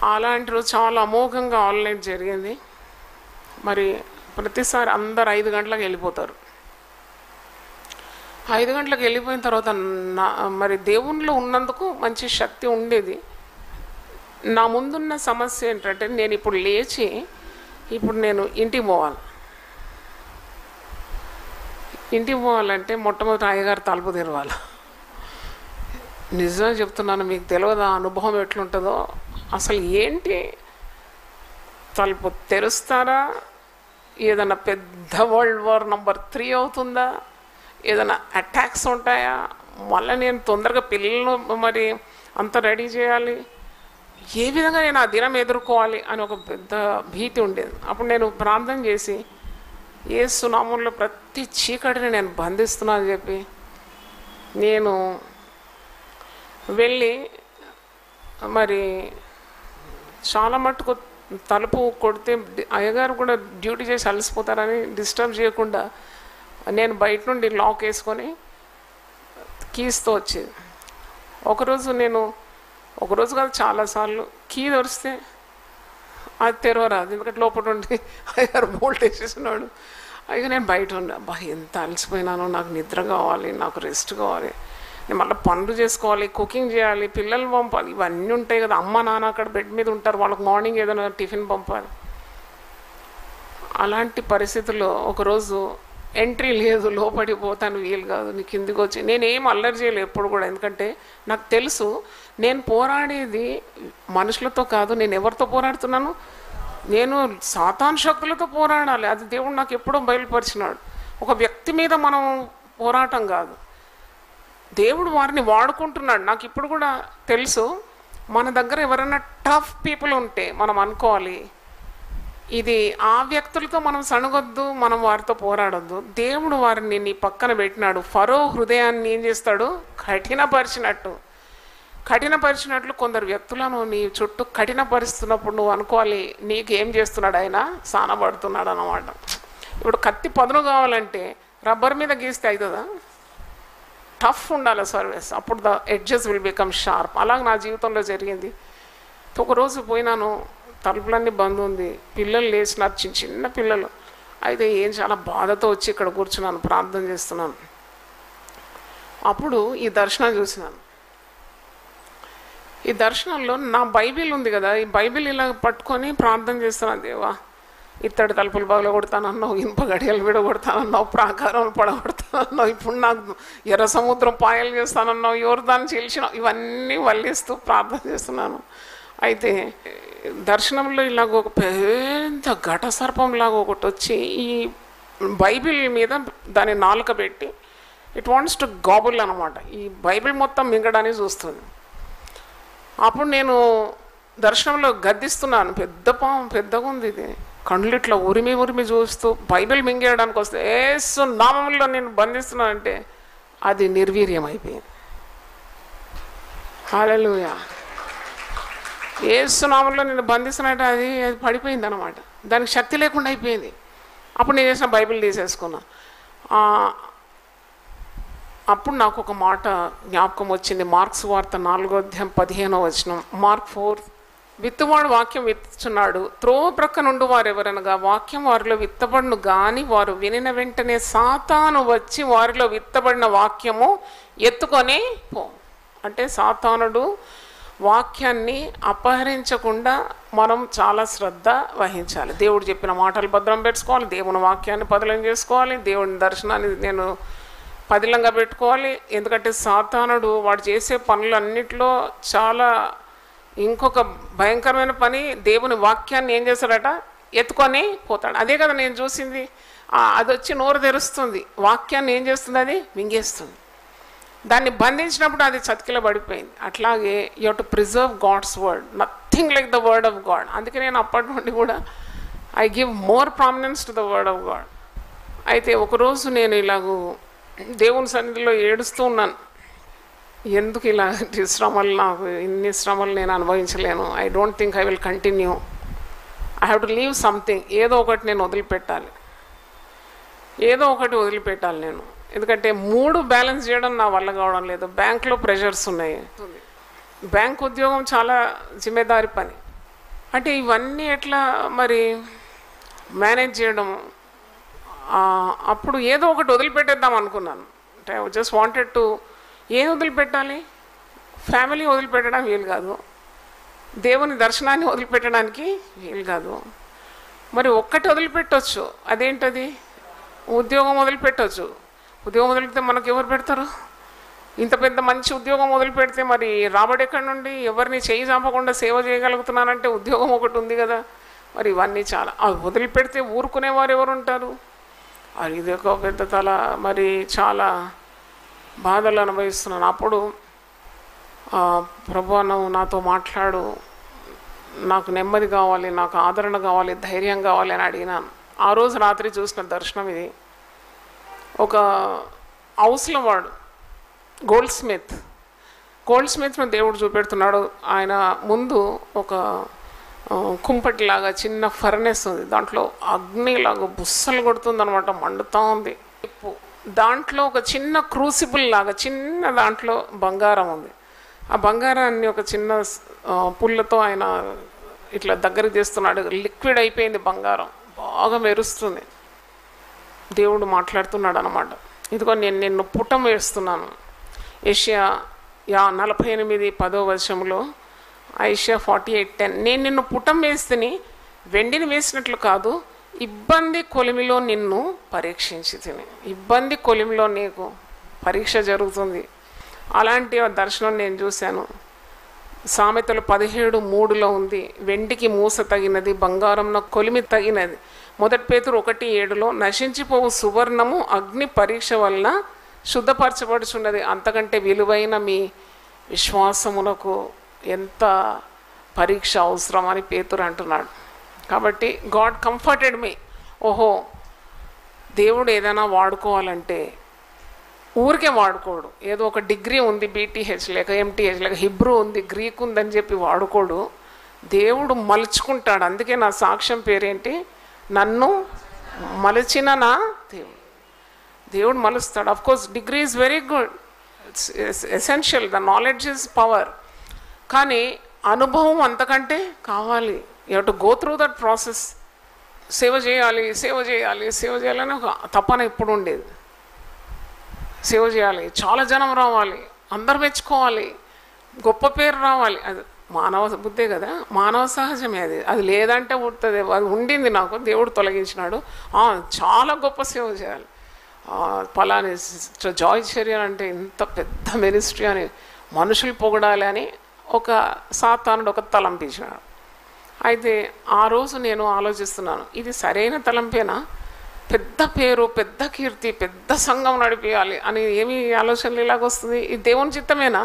అలాంటి రోజు చాలా అమోఘంగా ఆన్లైన్ జరిగింది. మరి ప్రతిసారి అందరు 5 గంటలకు వెళ్ళిపోతారు. 5 గంటలకు వెళ్ళిపోయిన తర్వాత మరి దేవునిలో ఉన్నందుకు మంచి శక్తి ఉండేది. నా ముందున్న సమస్య ఏంటంటే, నేను ఇప్పుడు లేచి నేను ఇంటికి పోవాలంటే మొట్టమొదటి అయ్యగారు తలుపు తెరవాలి. నిజంగా చెప్తున్నాను, మీకు తెలియదు ఆ అనుభవం ఎట్లుంటుందో. అసలు ఏంటి, తలుపు తెరుస్తారా, ఏదైనా పెద్ద వరల్డ్ వార్ నంబర్ 3 అవుతుందా, ఏదైనా అటాక్స్ ఉంటాయా, మళ్ళీ నేను తొందరగా పిల్లలను మరి అంత రెడీ చేయాలి, ఏ విధంగా నేను ఆ దినం ఎదుర్కోవాలి అని ఒక పెద్ద భీతి ఉండేది. అప్పుడు నేను ప్రార్థన చేసి, యేసు నామములో ప్రతి చీకటిని నేను బంధిస్తున్నా అని చెప్పి నేను వెళ్ళి మరి చాలా మట్టుకు తలుపు కొడితే అయ్యగారు కూడా డ్యూటీ చేసి అలసిపోతారని డిస్టర్బ్ చేయకుండా నేను బయట నుండి లాక్ వేసుకొని కీస్తో వచ్చేది. ఒకరోజు కాదు చాలాసార్లు కీ తెరిస్తే అది తెరవరాదు, ఎందుకంటే లోపల ఉండి అయ్యగారు బోల్ట్ వేసేసినాడు. ఇక నేను బయట ఉండే, అబ్బా ఎంత అలసిపోయినానో, నాకు నిద్ర కావాలి, నాకు రెస్ట్ కావాలి, నేను మళ్ళీ పనులు చేసుకోవాలి, కుకింగ్ చేయాలి, పిల్లలు పంపాలి, ఇవన్నీ ఉంటాయి కదా. అమ్మ నాన్న అక్కడ బెడ్ మీద ఉంటారు, వాళ్ళకి మార్నింగ్ ఏదైనా టిఫిన్ పంపాలి. అలాంటి పరిస్థితుల్లో ఒకరోజు ఎంట్రీ లేదు, లోపలికి పోతాను వీలు కాదు, నీ కిందికి వచ్చి నేనేం అల్లరి చేయలేదు ఎప్పుడు కూడా. ఎందుకంటే నాకు తెలుసు నేను పోరాడేది మనుషులతో కాదు, నేను ఎవరితో పోరాడుతున్నాను, నేను సాతాను శక్తులతో పోరాడాలి. అది దేవుడు నాకు ఎప్పుడో బయలుపరిచినాడు. ఒక వ్యక్తి మీద మనం పోరాటం కాదు, దేవుడు వారిని వాడుకుంటున్నాడు. నాకు ఇప్పుడు కూడా తెలుసు, మన దగ్గర ఎవరైనా టఫ్ పీపుల్ ఉంటే మనం అనుకోవాలి, ఇది ఆ వ్యక్తులతో మనం సణగొద్దు, మనం వారితో పోరాడొద్దు. దేవుడు వారిని నీ పక్కన పెట్టినాడు. ఫరో హృదయాన్ని ఏం చేస్తాడు, కఠినపరిచినట్లు కొందరు వ్యక్తులను నీ చుట్టూ కఠినపరుస్తున్నప్పుడు నువ్వు అనుకోవాలి, నీకు ఏం చేస్తున్నాడు, ఆయన సానబడుతున్నాడు అన్నమాట. ఇప్పుడు కత్తి పదును కావాలంటే రబ్బర్ మీద గీస్తే అవుతుందా? టఫ్ ఉండాలి సర్వీస్, అప్పుడు the edges will become sharp. అలాగే నా జీవితంలో జరిగింది. ఒకరోజు పోయినాను, తలుపులన్నీ బంద్ ఉంది, పిల్లలు లేచినారు, చిన్న పిల్లలు. అయితే ఏం చాలా బాధతో వచ్చి ఇక్కడ కూర్చున్నాను, ప్రార్థన చేస్తున్నాను. అప్పుడు ఈ దర్శనం చూసినాను. ఈ దర్శనంలో నా బైబిల్ ఉంది కదా, ఈ బైబిల్ ఇలా పట్టుకొని ప్రార్థన చేస్తున్నాను. దేవా, ఇత్తడి తలుపులు పగల కొడతానన్నావు, ఇనుప గడియలు విడగొడతానన్నావు, ప్రాకారం పడగొడతానన్నావు, ఇప్పుడు నాకు ఎర్ర సముద్రం పాయలు చేస్తానన్నావు, యోర్దాన్ని చీల్చినావు, ఇవన్నీ వల్లిస్తూ ప్రార్థన చేస్తున్నాను. అయితే దర్శనంలో ఇలాగ ఒక పెద్ద ఘట సర్పంలాగా ఒకటి వచ్చి ఈ బైబిల్ మీద దాని నాలుక పెట్టి ఇట్ వాంట్స్ టు గాబుల్ అనమాట, ఈ బైబిల్ మొత్తం మింగడానికి చూస్తుంది. అప్పుడు నేను దర్శనంలో గద్దిస్తున్నాను, పెద్ద పాము, పెద్దగా ఉంది ఇది, కళ్ళు ఇట్లా ఉరిమి చూస్తూ బైబిల్ మింగేయడానికి వస్తే యేసు నామంలో నేను బంధిస్తున్నానంటే అది నిర్వీర్యం అయిపోయింది. హల్లెలూయా. యేసు నామంలో నేను బంధిస్తున్నట్టు అది పడిపోయింది అనమాట, దానికి శక్తి లేకుండా అయిపోయింది. అప్పుడు నేను చేసిన బైబిల్ తీసేసుకున్నా. అప్పుడు నాకు ఒక మాట జ్ఞాపకం వచ్చింది. మార్క్స్ వార్త 4:15 మార్క్ 4, విత్తువాడు వాక్యం విత్తుచున్నాడు, త్రోవ ప్రక్క నుండి వారు ఎవరనగా వాక్యం వారిలో విత్తబడును గాని వారు వినిన వెంటనే సాతాను వచ్చి వారిలో విత్తబడిన వాక్యము ఎత్తుకొని పో. అంటే సాతానుడు వాక్యాన్ని అపహరించకుండా మనం చాలా శ్రద్ధ వహించాలి. దేవుడు చెప్పిన మాటలు భద్రం పెట్టుకోవాలి, దేవుని వాక్యాన్ని పదిలం చేసుకోవాలి, దేవుని దర్శనాన్ని నేను పదిలంగా పెట్టుకోవాలి. ఎందుకంటే సాతానుడు వాడు చేసే పనులన్నిటిలో చాలా ఇంకొక భయంకరమైన పని, దేవుని వాక్యాన్ని ఏం చేస్తాడట, ఎత్తుకొని పోతాడు. అదే కదా నేను చూసింది. అది వచ్చి నోరు తెరుస్తుంది, వాక్యాన్ని ఏం చేస్తుంది, అది మింగేస్తుంది. దాన్ని బంధించినప్పుడు అది చతికిల పడిపోయింది. అట్లాగే you have to preserve God's word, nothing like the word of God. అందుకే నేను అప్పటి నుండి కూడా I give more prominence to the word of God. అయితే ఒకరోజు నేను ఇలాగూ దేవుని సన్నిధిలో ఏడుస్తూ ఉన్నాను, ఎందుకు ఇలాంటి శ్రమలు, నాకు ఇన్ని శ్రమలు నేను అనుభవించలేను, I don't think I will continue, I have to leave something, ఏదో ఒకటి నేను వదిలిపెట్టాలి, నేను. ఎందుకంటే 3 బ్యాలెన్స్ చేయడం నా వల్ల కావడం లేదు. బ్యాంక్లో ప్రెషర్స్ ఉన్నాయి, బ్యాంక్ ఉద్యోగం చాలా జిమ్మేదారి పని. అంటే ఇవన్నీ ఎట్లా మరి మేనేజ్ చేయడం. అప్పుడు ఏదో ఒకటి వదిలిపెట్టేద్దాం అనుకున్నాను. అంటే ఐ జస్ట్ వాంటెడ్ టు, ఏం వదిలిపెట్టాలి, ఫ్యామిలీ వదిలిపెట్టడం వీలు కాదు, దేవుని దర్శనాన్ని వదిలిపెట్టడానికి వీలు కాదు. మరి ఒక్కటి వదిలిపెట్టవచ్చు, అదేంటది, ఉద్యోగం వదిలిపెట్టవచ్చు. ఉద్యోగం వదిలిపెడితే మనకు ఎవరు పెడతారు? ఇంత పెద్ద మంచి ఉద్యోగం వదిలిపెడితే మరి రాబడి ఎక్కడి నుండి? ఎవరిని చేయి చాపకుండా సేవ చేయగలుగుతున్నానంటే ఉద్యోగం ఒకటి ఉంది కదా. మరి ఇవన్నీ చాలా, అవి వదిలిపెడితే ఊరుకునేవారు ఎవరు ఉంటారు? అది ఇది ఒక పెద్ద తల. మరి చాలా బాధలు అనుభవిస్తున్నాను. అప్పుడు ప్రభువా నువ్వు నాతో మాట్లాడు, నాకు నెమ్మది కావాలి, నాకు ఆదరణ కావాలి, ధైర్యం కావాలి అని అడిగినాను. ఆ రోజు రాత్రి చూసిన దర్శనం ఇది. ఒక హౌస్లో వాడు గోల్డ్ స్మిత్ను దేవుడు చూపెడుతున్నాడు. ఆయన ముందు ఒక కుంపటిలాగా చిన్న ఫర్నెస్ ఉంది, దాంట్లో అగ్నిలాగా బుస్సలు కొడుతుంది అనమాట, మండుతూ ఉంది. దాంట్లో ఒక చిన్న క్రూసిబుల్ లాగా చిన్న దాంట్లో బంగారం ఉంది. ఆ బంగారాన్ని ఒక చిన్న పుల్లతో ఆయన ఇట్లా దగ్గర చేస్తున్నాడు. లిక్విడ్ అయిపోయింది బంగారం, బాగా మెరుస్తుంది. దేవుడు మాట్లాడుతున్నాడు అన్నమాట. ఇదిగో నేను నిన్ను పుటం వేస్తున్నాను. యెషయా 48:10 ఐషియా 48:10 నేను నిన్ను పుటం వేస్తేని వెండిని వేసినట్లు కాదు, ఇబ్బంది కొలిమిలో నిన్ను పరీక్షించి తిని. ఇబ్బంది కొలిమిలో నీకు పరీక్ష జరుగుతుంది. అలాంటి దర్శనం నేను చూశాను. సామెతలు 17:3 ఉంది, వెండికి మూస తగినది, బంగారంన కొలిమి తగినది. 1 పేతురు 1:7 నశించిపోవు సువర్ణము అగ్ని పరీక్ష వలన శుద్ధపరచబడుచున్నది, అంతకంటే విలువైన మీ విశ్వాసమునకు ఎంత పరీక్ష అవసరం అని పేతురు అంటున్నాడు. కాబట్టి గాడ్ కంఫర్టెడ్ మీ. ఓహో, దేవుడు ఏదైనా వాడుకోవాలంటే ఊరికే వాడుకోడు. ఏదో ఒక డిగ్రీ ఉంది, BTH లేక MTH లేక హిబ్రూ ఉంది, గ్రీక్ ఉందని చెప్పి వాడుకోడు. దేవుడు మలుచుకుంటాడు. అందుకే నా సాక్ష్యం పేరేంటి? నన్ను మలిచిన నా దేవుడు మలుస్తాడు. Of course degree is very good, it's essential, the knowledge is power. కానీ అనుభవం అంతకంటే కావాలి. You have to go through that process. సేవ చేయాలి, సేవ చేయాలి, సేవ చేయాలని ఒక తపన ఎప్పుడు ఉండేది. సేవ చేయాలి, చాలా జనం రావాలి, అందరు మెచ్చుకోవాలి, గొప్ప పేరు రావాలి. అది మానవ బుద్ధే కదా, మానవ సహజమే. అది లేదంటే పుడుతుంది. అది ఉండింది నాకు, దేవుడు తొలగించినాడు. చాలా గొప్ప సేవ చేయాలి, పలాని జాయ్ చర్యలు అంటే ఇంత పెద్ద మినిస్ట్రీ అని మనుషులు పొగడాలి అని ఒక సాతానుడు ఒక తలంపించినాడు. అయితే ఆ రోజు నేను ఆలోచిస్తున్నాను, ఇది సరైన తలంపేనా? పెద్ద పేరు, పెద్ద కీర్తి, పెద్ద సంఘం నడిపేయాలి అని ఏమి ఆలోచనలు ఇలాగొస్తుంది? ఇది దేవుని చిత్తమేనా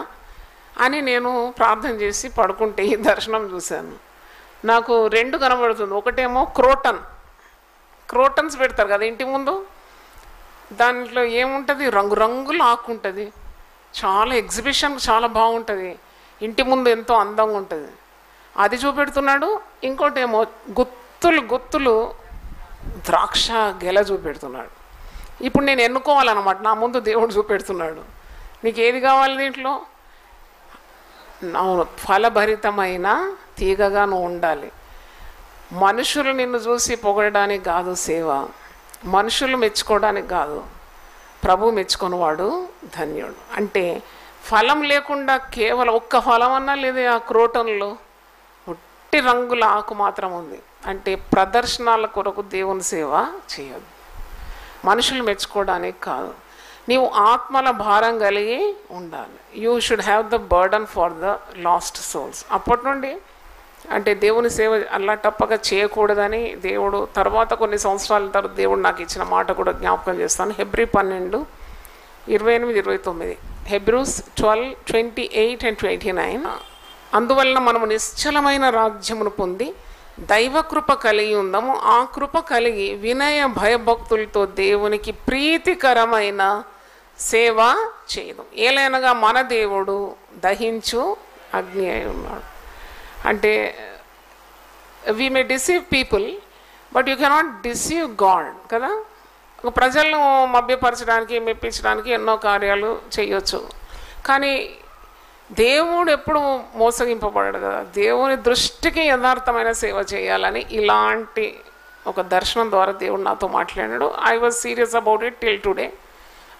అని నేను ప్రార్థన చేసి పడుకుంటే ఈ దర్శనం చూశాను. నాకు 2 కనబడుతుంది. ఒకటేమో క్రోటన్స్ పెడతారు కదా ఇంటి ముందు, దాంట్లో ఏముంటుంది? రంగురంగుల ఆకు ఉంటుంది, చాలా ఎగ్జిబిషన్ చాలా బాగుంటుంది, ఇంటి ముందు ఎంతో అందంగా ఉంటుంది, అది చూపెడుతున్నాడు. ఇంకోటేమో గుత్తులు ద్రాక్ష గెల చూపెడుతున్నాడు. ఇప్పుడు నేను ఎన్నుకోవాలన్నమాట, నా ముందు దేవుడు చూపెడుతున్నాడు, నీకు ఏది కావాలి దీంట్లో? అవును, ఫలభరితమైన తీగగా నువ్వు ఉండాలి. మనుషులు నిన్ను చూసి పొగడడానికి కాదు సేవ, మనుషులు మెచ్చుకోవడానికి కాదు, ప్రభు మెచ్చుకున్నవాడు ధన్యుడు. అంటే ఫలం లేకుండా కేవలం ఒక్క ఫలం అన్నా లేదే ఆ క్రోటన్లో, ఒట్టి రంగుల ఆకు మాత్రం ఉంది. అంటే ప్రదర్శనల కొరకు దేవుని సేవ చేయొద్దు, మనుషులు మెచ్చుకోవడానికి కాదు. నీవు ఆత్మల భారం కలిగి ఉండాలి. You should have the burden for the last souls. అప్పటి నుండి అంటే దేవుని సేవ అల్లా టప్పగా చేయకూడదని దేవుడు తర్వాత కొన్ని సంవత్సరాల తర్వాత దేవుడు నాకు ఇచ్చిన మాట కూడా జ్ఞాపకం చేస్తాను. Hebrew 12:28-29, Hebrews 12:28-29. అందువలన మనము నిశ్చలమైన రాజ్యమును పొంది దైవకృప కలిగి ఉందాము. ఆ కృప కలిగి వినయ భయభక్తులతో దేవునికి ప్రీతికరమైన సేవ చేయడం. ఏలైనగా మన దేవుడు దహించు అగ్ని అయి ఉన్నాడు. అంటే we may deceive people, but you cannot deceive God కదా. ప్రజలను మభ్యపరచడానికి, మెప్పించడానికి ఎన్నో కార్యాలు చేయొచ్చు, కానీ దేవుడు ఎప్పుడు మోసగింపబడడు కదా. దేవుని దృష్టికి యథార్థమైన సేవ చేయాలని ఇలాంటి ఒక దర్శనం ద్వారా దేవుడు నాతో మాట్లాడాడు. I was serious about it till today.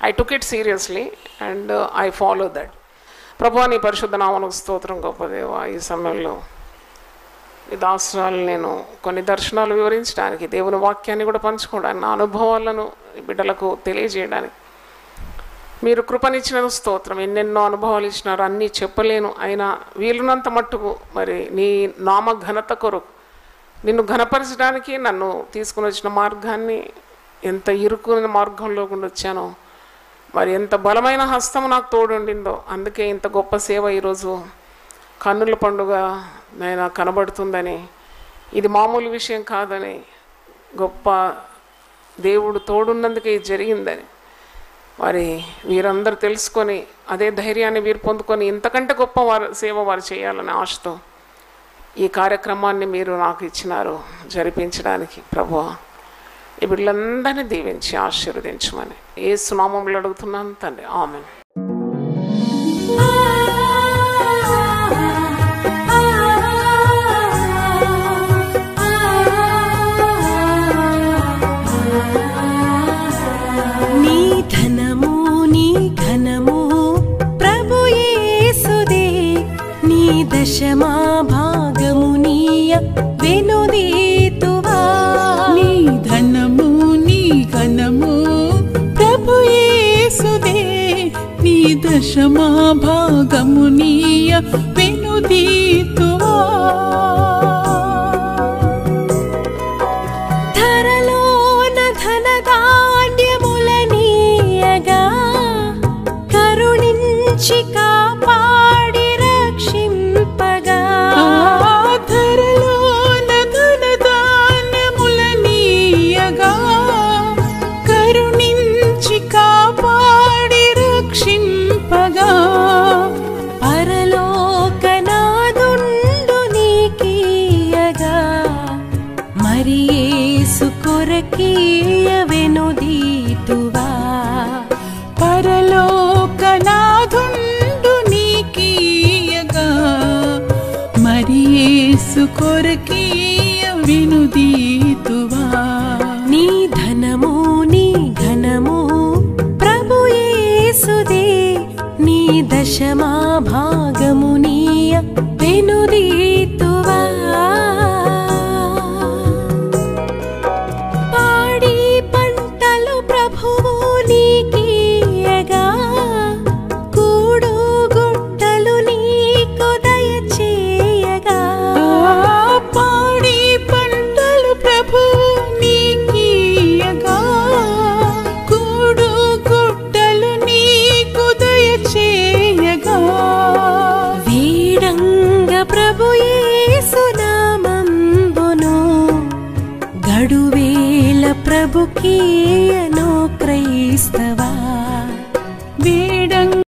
I took it seriously and I follow that. ప్రభువా నీ పరిశుద్ధ నామమునకు స్తోత్రం. గొప్ప దేవా, ఈ సమయంలో ఈ దాసరాలు నేను కొన్ని దర్శనాలు వివరించడానికి, దేవుని వాక్యాన్ని కూడా పంచుకోవడానికి, నా అనుభవాలను బిడ్డలకు తెలియజేయడానికి మీరు కృపనిచ్చిన స్తోత్రం. ఎన్నెన్నో అనుభవాలు ఇచ్చినారు, అన్నీ చెప్పలేను. అయినా వీలున్నంత మట్టుకు మరి నీ నామ ఘనత కొరకు, నిన్ను ఘనపరచడానికి నన్ను తీసుకుని వచ్చిన మార్గాన్ని, ఎంత ఇరుకున్న మార్గంలో గుండా వచ్చానో, మరి ఎంత బలమైన హస్తం నాకు తోడుండిందో, అందుకే ఇంత గొప్ప సేవ ఈరోజు కన్నుల పండుగ నేను కనబడుతుందని, ఇది మామూలు విషయం కాదని, గొప్ప దేవుడు తోడున్నందుకే ఇది జరిగిందని మరి వీరందరూ తెలుసుకొని అదే ధైర్యాన్ని వీరు పొందుకొని ఇంతకంటే గొప్ప సేవ వారు చేయాలని ఆశతో ఈ కార్యక్రమాన్ని మీరు నాకు ఇచ్చినారు జరిపించడానికి. ప్రభువా ఈ బిడ్డలందరినీ దీవించి ఆశీర్వదించమని యేసు నామములో అడుగుతున్నాను తండ్రి, ఆమేన్. దశమా భాగమునీయ వెనుదీతువా నీ ధనము నీ ఘనము ప్రభు యేసుదే నీ దశమా భాగమునీయ వెనుదీతువా ధరలోన ధనధాన్యములనీయగా కరుణించి కాపాడి రక్షింపగా ధరలోన ధనధాన్యములనీయగా కరుణించి కాపాడి రక్షింపగా పరలోకనాదుండు నీకీయగా మరి యేసు కొరకీయ వెనుదీతువా పరలోకనాథుండు నీకీయగా మరి యేసు కొరకీయ వెనుదీతువా నీ ధనము నీ ఘనము ప్రభు యేసుదే నీ దశమా భాగమునీయ వెనుదీతువా పాడి పంటలు ప్రభువు నీకీయగా కూడు గుట్టలు నీకు దయచేయగా పాడి పంటలు ప్రభు నీకీయగా కూడు గుట్టలు నీకు దయచేయగా వీడంగ ప్రభు యేసు నామంబును గడువేల ప్రభుకీయను క్రైస్తవా వేడంగ